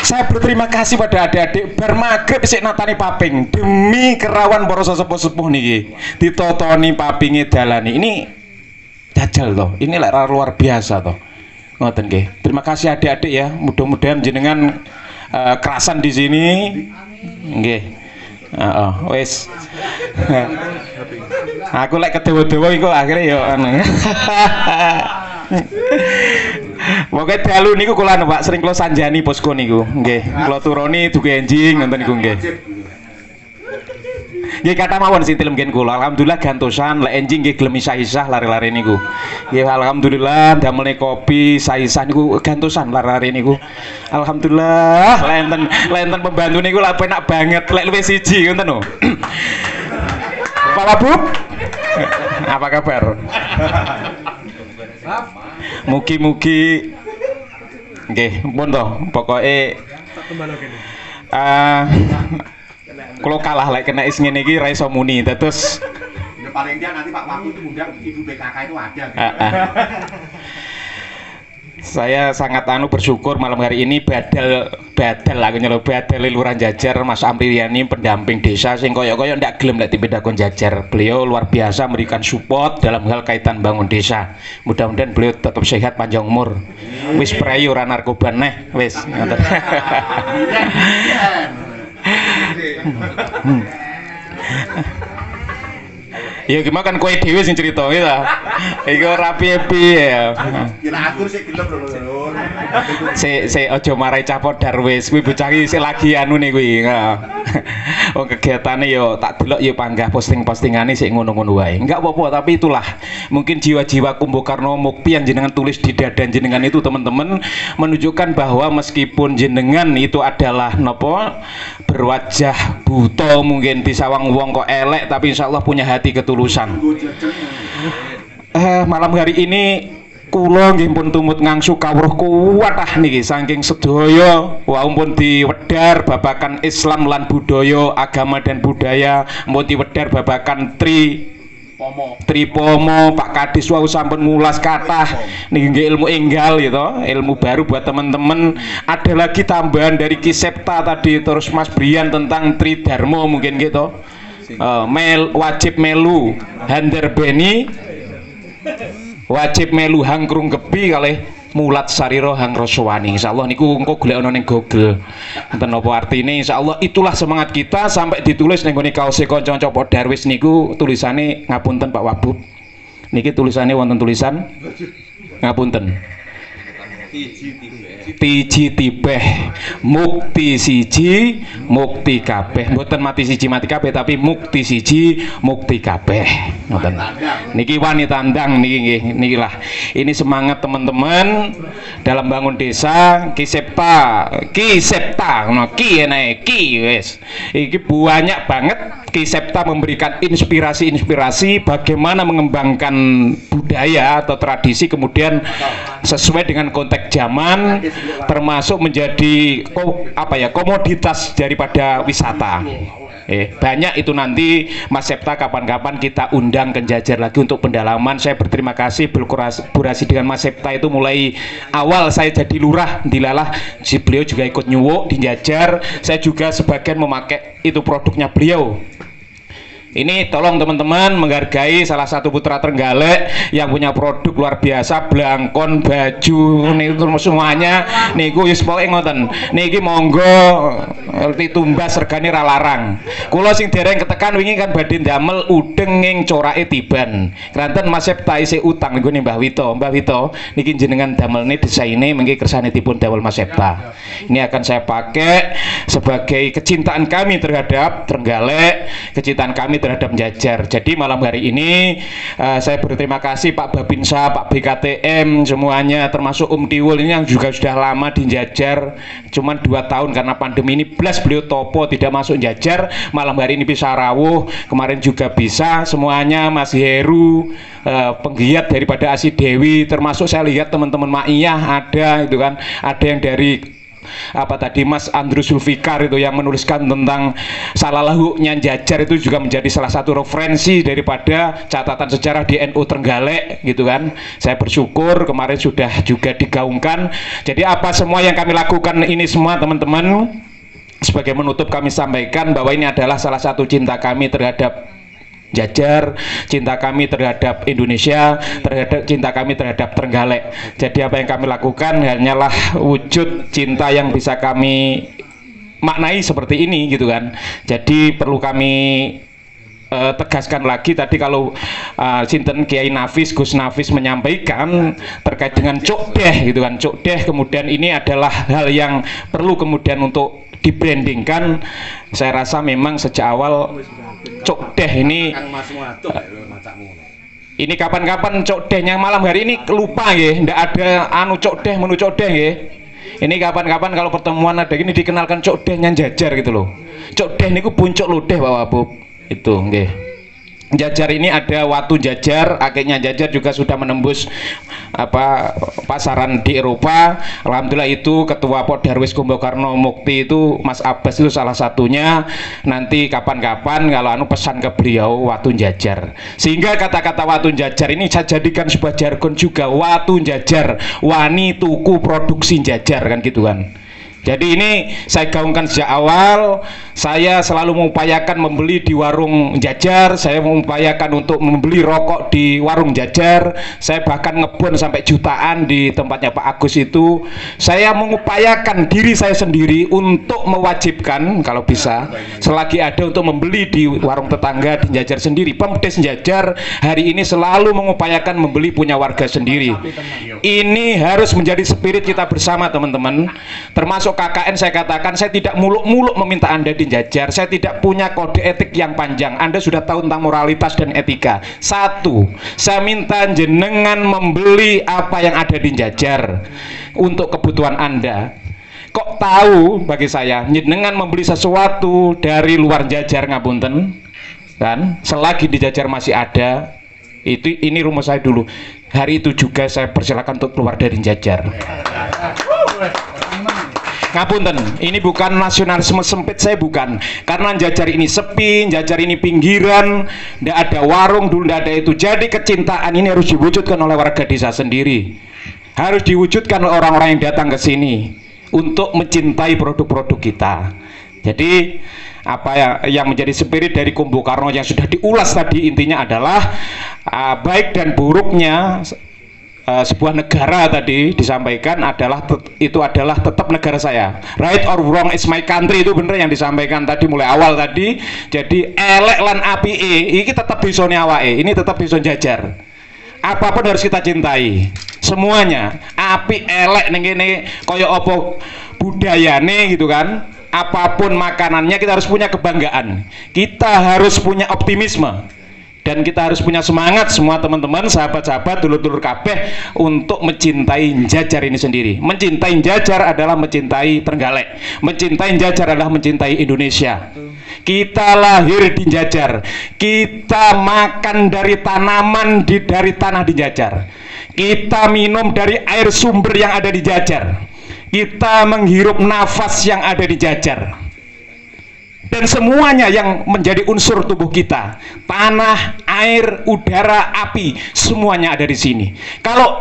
Saya berterima kasih pada adik-adik bar magrib sik natani paping demi kerawan para sesepuh-sepuh niki. Ditotoni papinge dalani. Ini jajal toh. Ini lek luar biasa toh. Ngoten nggih. Terima kasih adik-adik ya. Mudah-mudahan jenengan kerasan di sini. Nggih. Wis. Aku lek kedewa-dewa iku akhirnya ya anu. Pokoknya dalu niku kula Pak sering kula sanjani posko niku. Nggih, kula turuni duke enjing ngoten niku nggih. Nggih kata mawon sing tilem ngen kula. Alhamdulillah gantosan lek enjing nggih gelem isah-isah lari-lari niku. Nggih alhamdulillah damelne kopi isah-isah niku gantosan lari-lari niku. Alhamdulillah lenten pembantu niku lak penak banget lek luwih siji ngoten lho. Pak Wabub. Apa kabar? Mugi-mugi nggih pun to pokoke kula kalah lek kena is ngene iki ra iso muni terus Ya paling dia nanti Pak Wabub itu undang Ibu BKK itu ada. Saya sangat bersyukur malam hari ini badal aku nyeluk badal Lurah Jajar Mas Amriyani pendamping desa sing koyo-koyo ndak gelem lek dipindahkan Jajar. Beliau luar biasa memberikan support dalam hal kaitan bangun desa. Mudah-mudahan beliau tetap sehat panjang umur. Wis prayu ora narkoba neh wis. Ya gimana kan kowe dhewe sing cerita iki ta. Iku ora piye-piye ya. Kira atur sik gelem lho. Sik aja marai cah podar wis. Kuwi bocah iki sik lagi anu nih kuwi. Wong kegiatane yo tak delok yo panggah posting-postingane sik ngono-ngono wae. Enggak apa-apa tapi itulah mungkin jiwa-jiwa Kumbo Karno Mukti yang jenengan tulis di dada jenengan itu teman-teman menunjukkan bahwa meskipun jenengan itu adalah nopo berwajah buta mungkin disawang wong kok elek tapi insyaallah punya hati ketulusan. Malam hari ini kula nggih pun tumut ngangsu kawruh kuwat niki saking sedaya wau pun diwedhar babakan Islam lan budaya, agama dan budaya, pun diwedhar babakan Tripomo, Pak Kadis wau sampun ngulas kathah niki nggih ilmu enggal gitu, ilmu baru buat teman-teman. Ada lagi tambahan dari Kisepta tadi terus Mas Brian tentang Tridharma mungkin gitu. Wajib melu Handar Beni wajib melu hangkrung kebi kalih mulat sariro hang roswani. Insyaallah niku engko golek ana ning Google enten apa artine. Insyaallah itulah semangat kita sampai ditulis ning gone kaose kanca-kanca Darwis niku tulisane ngapunten Pak Wabub niki tulisane wonten tulisan ngapunten tiji tibeh mukti siji mukti kabeh, mboten mati siji mati kabeh tapi mukti siji mukti kabeh ngoten niki wani tandang niki nggih nikilah ini semangat teman-teman dalam bangun desa. Kisepta ngono ki enae ki wis iki banyak banget Kisepta memberikan inspirasi bagaimana mengembangkan budaya atau tradisi kemudian sesuai dengan konteks zaman termasuk menjadi komoditas daripada wisata. Banyak itu nanti Mas Septa kapan-kapan kita undang ke Jajar lagi untuk pendalaman. Saya berterima kasih berkolaborasi dengan Mas Septa itu mulai awal saya jadi lurah dilalah si beliau juga ikut nyuwuk di Jajar. Saya juga sebagian memakai itu produknya beliau. Ini tolong teman-teman menghargai salah satu putra Trenggalek yang punya produk luar biasa, blangkon, baju, niku semuanya niku wis pokoke ngoten. Niki monggo ditumbas regane ra larang. Kula sing dereng ketekan wingi kan badhe ndamel udeng ing corake Tiban. Kranten Mas Septa isih utang niku Mbah Wito. Mbah Wito niki jenengan damelne desaine mengki kersane dipun dawuh Mas Septa. Ini akan saya pakai sebagai kecintaan kami terhadap Trenggalek, kecintaan kami terhadap Jajar. Jadi malam hari ini saya berterima kasih Pak Babinsa, Pak BKTM semuanya termasuk Tiwul ini yang juga sudah lama di Jajar cuman 2 tahun karena pandemi ini plus beliau topo tidak masuk Jajar. Malam hari ini bisa rawuh, kemarin juga bisa semuanya. Mas Heru penggiat daripada Asi Dewi termasuk saya lihat teman-teman Maiyah ada itu kan, ada yang dari Mas Andrew Zulfikar itu yang menuliskan tentang salalahuknya Jajar itu juga menjadi salah satu referensi daripada catatan sejarah di NU Trenggalek gitu kan. Saya bersyukur kemarin sudah juga digaungkan. Jadi apa semua yang kami lakukan ini semua teman-teman sebagai menutup kami sampaikan bahwa ini adalah salah satu cinta kami terhadap Jajar, cinta kami terhadap Indonesia, cinta kami terhadap Trenggalek. Jadi apa yang kami lakukan hanyalah wujud cinta yang bisa kami maknai seperti ini gitu kan. Jadi perlu kami tegaskan lagi tadi kalau Sinten Kiai Nafis, Gus Nafis menyampaikan terkait dengan cokdeh gitu kan, cokdeh kemudian ini adalah hal yang perlu kemudian untuk dibrandingkan. Saya rasa memang sejak awal cokdeh ini kapan-kapan cokdehnya malam hari ini lupa ya, ndak ada anu cokdeh menu cokdeh ya. Ini kapan-kapan kalau pertemuan ada gini dikenalkan cokdehnya Jajar gitu loh. Cokdeh niku puncuk lodeh Pak Wabub. Itu nggih. Jajar ini ada Watu Jajar, akhirnya Jajar juga sudah menembus pasaran di Eropa. Alhamdulillah itu Ketua Podarwis Kumbakarno Mukti itu Mas Abbas itu salah satunya. Nanti kapan-kapan kalau pesan ke beliau Watu Jajar. Sehingga kata-kata Watu Jajar ini saya jadikan sebuah jargon juga, Watu Jajar, wani tuku produksi Jajar kan gitu kan. Jadi ini saya gaungkan sejak awal. Saya selalu mengupayakan membeli di warung Jajar, saya mengupayakan untuk membeli rokok di warung Jajar, saya bahkan ngebon sampai jutaan di tempatnya Pak Agus itu. Saya mengupayakan diri saya sendiri untuk mewajibkan kalau bisa, selagi ada untuk membeli di warung tetangga di Jajar sendiri. Pemdes Jajar hari ini selalu mengupayakan membeli punya warga sendiri. Ini harus menjadi spirit kita bersama teman-teman. Termasuk KKN saya katakan, saya tidak muluk-muluk meminta Anda di Jajar, saya tidak punya kode etik yang panjang. Anda sudah tahu tentang moralitas dan etika. Satu, saya minta jenengan membeli apa yang ada di Jajar untuk kebutuhan Anda. Kok tahu bagi saya, jenengan membeli sesuatu dari luar Jajar ngapunten, kan? Selagi di Jajar masih ada, ini rumus saya dulu. Hari itu juga saya persilakan untuk keluar dari Jajar. Ngapunten, ini bukan nasionalisme sempit, saya bukan. Karena Jajar ini sepi, Jajar ini pinggiran, tidak ada warung dulu, tidak ada itu. Jadi kecintaan ini harus diwujudkan oleh warga desa sendiri. Harus diwujudkan oleh orang-orang yang datang ke sini untuk mencintai produk-produk kita. Jadi apa yang menjadi spirit dari Kumbakarno yang sudah diulas tadi intinya adalah baik dan buruknya sebuah negara tadi disampaikan adalah itu adalah tetap negara saya. Right or wrong is my country, itu bener yang disampaikan tadi mulai awal tadi. Jadi elek lan api ini tetap bisone awake, ini tetap bison Jajar. Apapun harus kita cintai semuanya. Api elek ning kene kaya apa budayane gitu kan. Apapun makanannya kita harus punya kebanggaan. Kita harus punya optimisme. Dan kita harus punya semangat semua teman-teman, sahabat-sahabat, dulur-dulur kabeh untuk mencintai Jajar ini sendiri. Mencintai Jajar adalah mencintai Trenggalek. Mencintai Jajar adalah mencintai Indonesia. Kita lahir di Jajar. Kita makan dari tanaman dari tanah di Jajar. Kita minum dari air sumber yang ada di Jajar. Kita menghirup nafas yang ada di Jajar. Dan semuanya yang menjadi unsur tubuh kita, tanah, air, udara, api, semuanya ada di sini. Kalau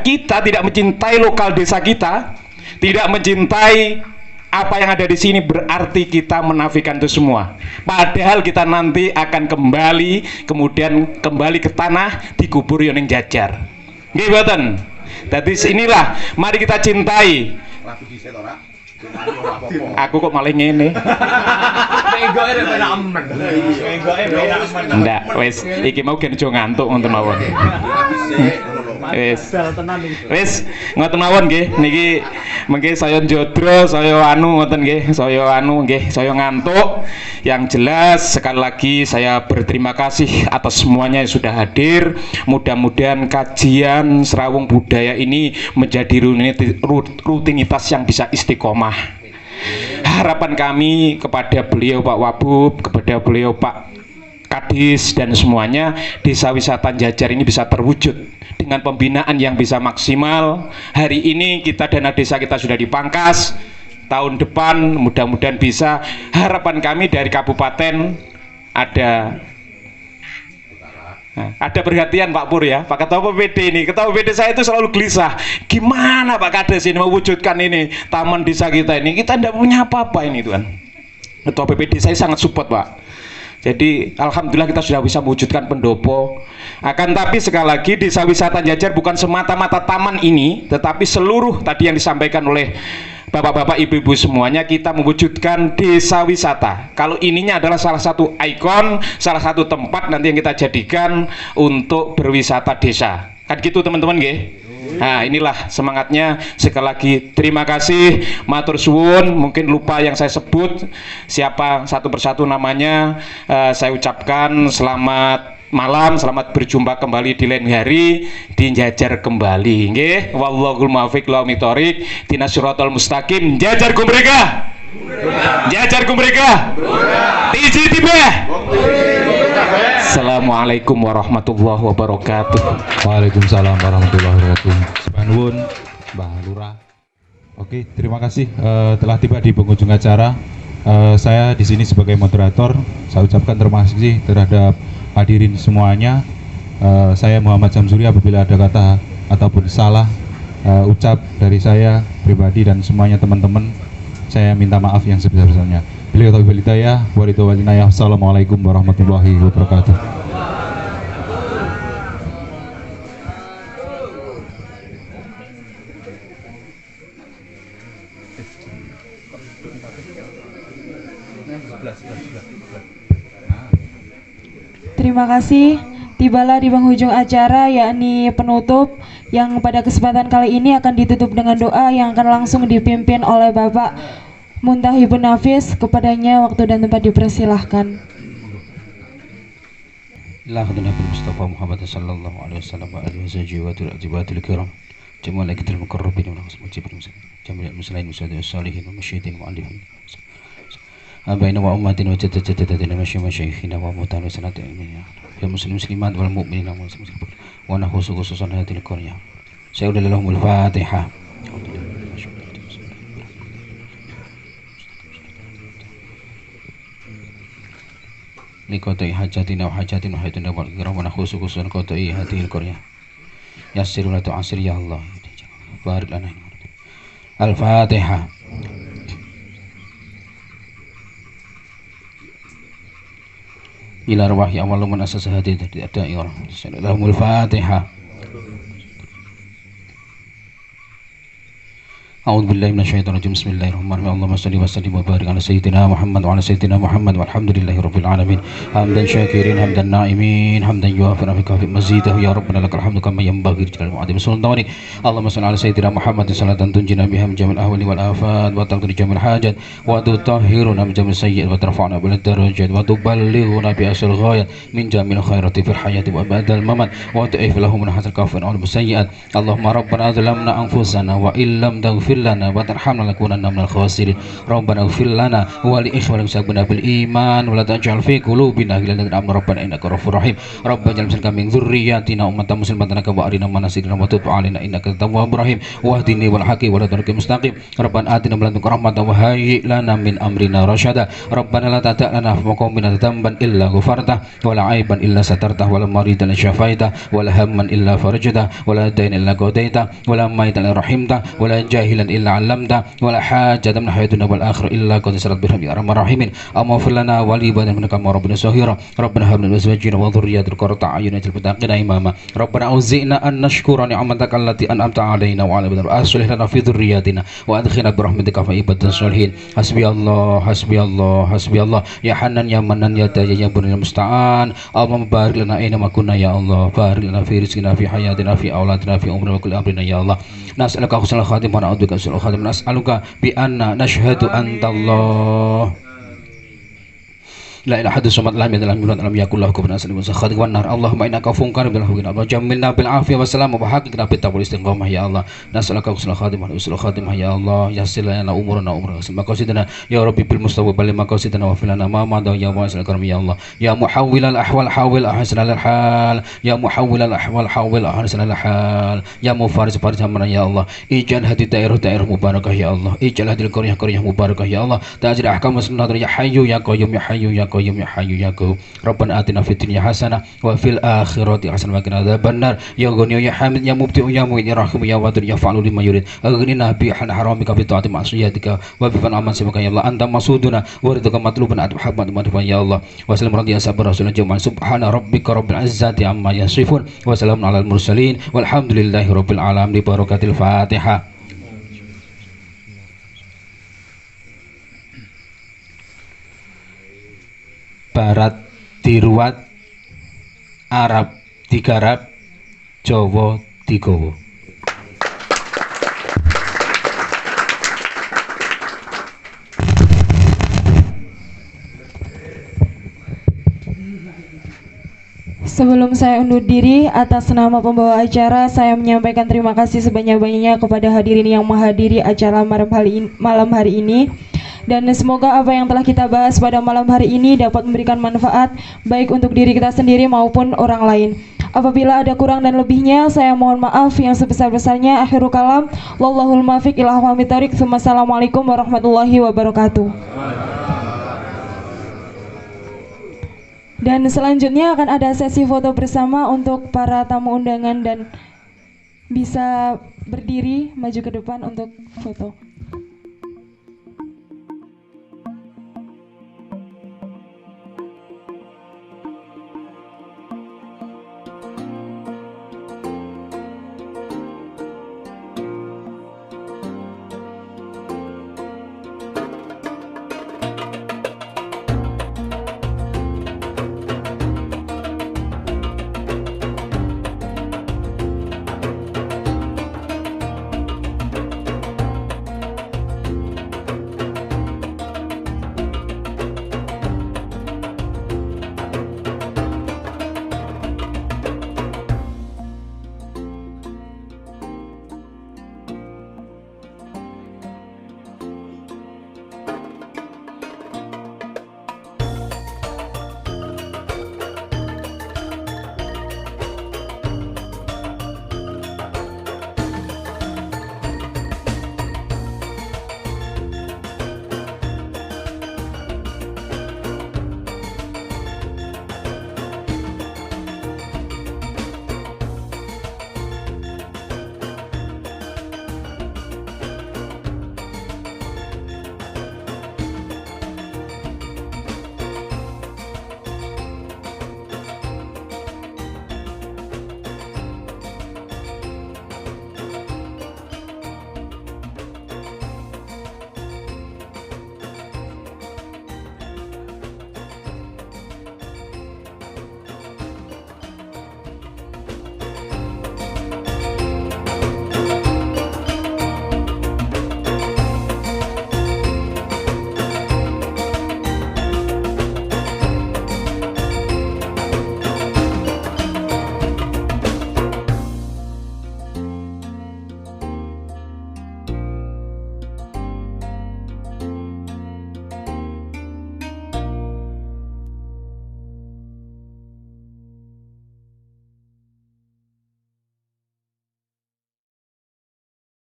kita tidak mencintai lokal desa kita, tidak mencintai apa yang ada di sini, berarti kita menafikan itu semua. Padahal kita nanti akan kemudian kembali ke tanah, dikubur yoning Jajar. Nggih mboten? Dadi inilah, mari kita cintai. Aku kok malah ngene. Ndak, wis iki mau gen aja ngantuk ngoten mawon. Wis ngoten mawon nggih. Niki mengke saya njodro, saya ngoten nggih, saya ngantuk. Yang jelas sekali lagi saya berterima kasih atas semuanya yang sudah hadir. Mudah-mudahan kajian Serawung Budaya ini menjadi rutinitas yang bisa istiqomah. Harapan kami kepada beliau Pak Wabub, kepada beliau Pak Kadis dan semuanya, desa wisata Jajar ini bisa terwujud dengan pembinaan yang bisa maksimal. Hari ini kita dana desa kita sudah dipangkas, tahun depan mudah-mudahan bisa. Harapan kami dari kabupaten ada perhatian Pak Pur ya, Pak Ketua PPD ini. Ketua PPD saya itu selalu gelisah, gimana Pak Kades ini mewujudkan ini taman desa kita ini, kita tidak punya apa-apa ini Tuhan. Ketua PPD saya sangat support Pak. Jadi alhamdulillah kita sudah bisa mewujudkan pendopo. Akan tapi sekali lagi desa wisata Jajar bukan semata-mata taman ini, tetapi seluruh tadi yang disampaikan oleh Bapak-bapak, ibu-ibu semuanya, kita mewujudkan desa wisata. Kalau ininya adalah salah satu ikon, salah satu tempat nanti yang kita jadikan untuk berwisata desa. Kan gitu teman-teman nggih? Nah, inilah semangatnya. Sekali lagi terima kasih, matur suwun. Mungkin lupa yang saya sebut siapa satu persatu namanya. Saya ucapkan selamat malam, selamat berjumpa kembali di lain hari di Jajar kembali. Nggih, wallahul muwaffiq ila aqwamit thoriq, dinas siratal mustaqim. Jajar mereka. Jajar mereka. Tiji tiba. Assalamualaikum warahmatullahi wabarakatuh. Waalaikumsalam warahmatullahi wabarakatuh. Sepanwun, Mbah Lurah. Oke, terima kasih telah tiba di penghujung acara. Saya di sini sebagai moderator. Saya ucapkan terima kasih terhadap hadirin semuanya. Saya Muhammad Samsuri, apabila ada kata ataupun salah ucap dari saya pribadi dan semuanya teman-teman, saya minta maaf yang sebesar-besarnya. Bila taufiq hidayah, waridul inayah. Assalamualaikum warahmatullahi wabarakatuh. Terima kasih. Tibalah di penghujung acara, yakni penutup, yang pada kesempatan kali ini akan ditutup dengan doa yang akan langsung dipimpin oleh Bapak Muntahibun Nafis. Kepadanya waktu dan tempat dipersilahkan. Nabi Mustafa Muhammad sallallahu alaihi wasallam wa alihi wa sahbihi kiram. Jamaah laikatul muqarrabin wa jami'al muslimin wa salihin wa musyidin wa alifin. Abaina wa ummatin wa jaddatina wa masyayikhina wa mutan wa sanat ilmiya ya muslimat wal mu'minina wa nahusu khususan hadil qaryah. Saya udah lahumul Fatihah. Liqatai hajatina wa hajatin wa hajatina wal kiram wa nahusu khususan qatai hadil qaryah. Yassir wa tu'assir ya Allah. Barik lana. Al-Fatihah. Ila arwahi awal man asasa hadhihi ad-da'irah. Lahumul Fatihah. A'udzu billahi minasyaitonir rajim. Bismillahirrahmanirrahim. Allahumma shalli wa sallim wa barik ala sayyidina Muhammad wa ala sayyidina Muhammad walhamdulillahi rabbil alamin. Hamdan syakirin, hamdan na'imin, hamdan yuwafiqu fi mazidihi ya rabbana lakal hamdu kama yanbaghi li jalali wa'adhi sultanik. Allahumma shalli ala sayyidina Muhammad salatan tunjina biha min jamil ahwali wal afat wa taqdir jamil hajat wa tutahhiruna min jamil sayyi'at wa tarfa'una bil darajat wa tuballighuna bi asal ghayat min jamil khairati fil hayati wa ba'dal mamat wa tu'if lahum min hasan kafin al sayyi'at. Allahumma rabbana zalamna anfusana wa illam taghfir lana wa tarhamna lakunanna minal khasirin. Rabbana ighfir lana wa li ikhwanina sabana bil iman wa la taj'al fi qulubina ghillan lil amri rabbana innaka ghafurur rahim. Rabbana ij'al kami min dzurriyyatina ummatan muslimatan laka wa arina manasikana wa tub 'alaina innaka tawwabur rahim. Wahdini wal haqi wa la tariqil mustaqim. Rabbana atina min ladunka rahmatan wa hayyi lana min amrina rasyada. Rabbana la ta' lana fi maqamina dhanban illa ghafarta wa la 'aiban illa satarta wa la maridan syafaita wa la hamman illa farajta wa la dayna illa qadaita wa la maitan illa rahimta wa la jahilan illa 'allamta wa la hajatan min hayatuna wal akhirah illa qad sarat bi rahmatir rahimin. Aghfir lana wa li ibadina innaka rabbuna sahira. Rabbana hab lana azwajina wa dhurriyyatina qurrata a'yunin waj'alna lil muttaqina imama. Rabbana auzi'na an nashkura ni'mataka allati an'amta 'alaina wa 'ala ibadika wa aslih lana fi dhurriyyatina wa adkhilna bi rahmatika fi ibadil salihin. Hasbiyallah hasbiyallah hasbiyallah ya Hanan ya Manan ya Daya ya Bunil musta'an. Allahumma barik lana aina ma kunna ya Allah. Barik lana fi rizqina fi hayatina fi auladina fi umrina wa kulli amrina ya Allah. Nas'aluka husnal khatimah wa na'udzubika min su'il khatimah. Nas'aluka bi anna nashhadu anta Allah la ilaha illa samad lam yalid lam yulad lam yakul lahu kufuwan ahad khadiq wan nar. Allahumma innaka afuwun karim bil afwi wa jammilna bil afiyah wassalam wa haqiqna bit taqwa istiqamah ya Allah. Nas'aluka husnal khatimah wa usul khatimah ya Allah. Yassir lana umurana umrana maqasidana ya rabbi bil mustawa bal maqasidana wa filana ma ma ya wasi'al karam ya Allah. Ya muhawwilal ahwal hawil ahsanal hal. Ya muhawwilal ahwal hawil ahsanal hal. Ya mufaris faris amana ya Allah. Ij'al hadi dairah mubarakah ya Allah. Ij'al hadil qaryah mubarakah ya Allah. Ta'jil ahkam sunnah ya hayyu ya qayyum ya hayyu ya qayyum ya hayyu ya qayyum. Rabbana atina fid dunya hasanah wa fil akhirati hasanah wa qina adzabannar. Ya ghani ya hamid ya mubdi ya mu'in ya rahim ya wadud ya fa'alu lima yurid. Aghnina bi haramika bi ta'ati ma'siyatika wa bi aman sibaka ya Allah. Anta masuduna wa ridaka matlubun athabbat madfa ya Allah. Wa sallam radhiya sabar rasulullah jama'a subhana rabbika rabbil izzati amma yasifun wa salamun alal mursalin walhamdulillahi rabbil alamin. Bi barakatil Fatihah. Barat diruwat, Arab digarap, Jawa digawa. Sebelum saya undur diri, atas nama pembawa acara, saya menyampaikan terima kasih sebanyak-banyaknya kepada hadirin yang menghadiri acara malam hari ini. Dan semoga apa yang telah kita bahas pada malam hari ini dapat memberikan manfaat baik untuk diri kita sendiri maupun orang lain. Apabila ada kurang dan lebihnya, saya mohon maaf yang sebesar-besarnya. Akhirul kalam, wallahul muwaffiq ila aqwamit thoriq. Wassalamualaikum warahmatullahi wabarakatuh. Dan selanjutnya akan ada sesi foto bersama untuk para tamu undangan dan bisa berdiri maju ke depan untuk foto.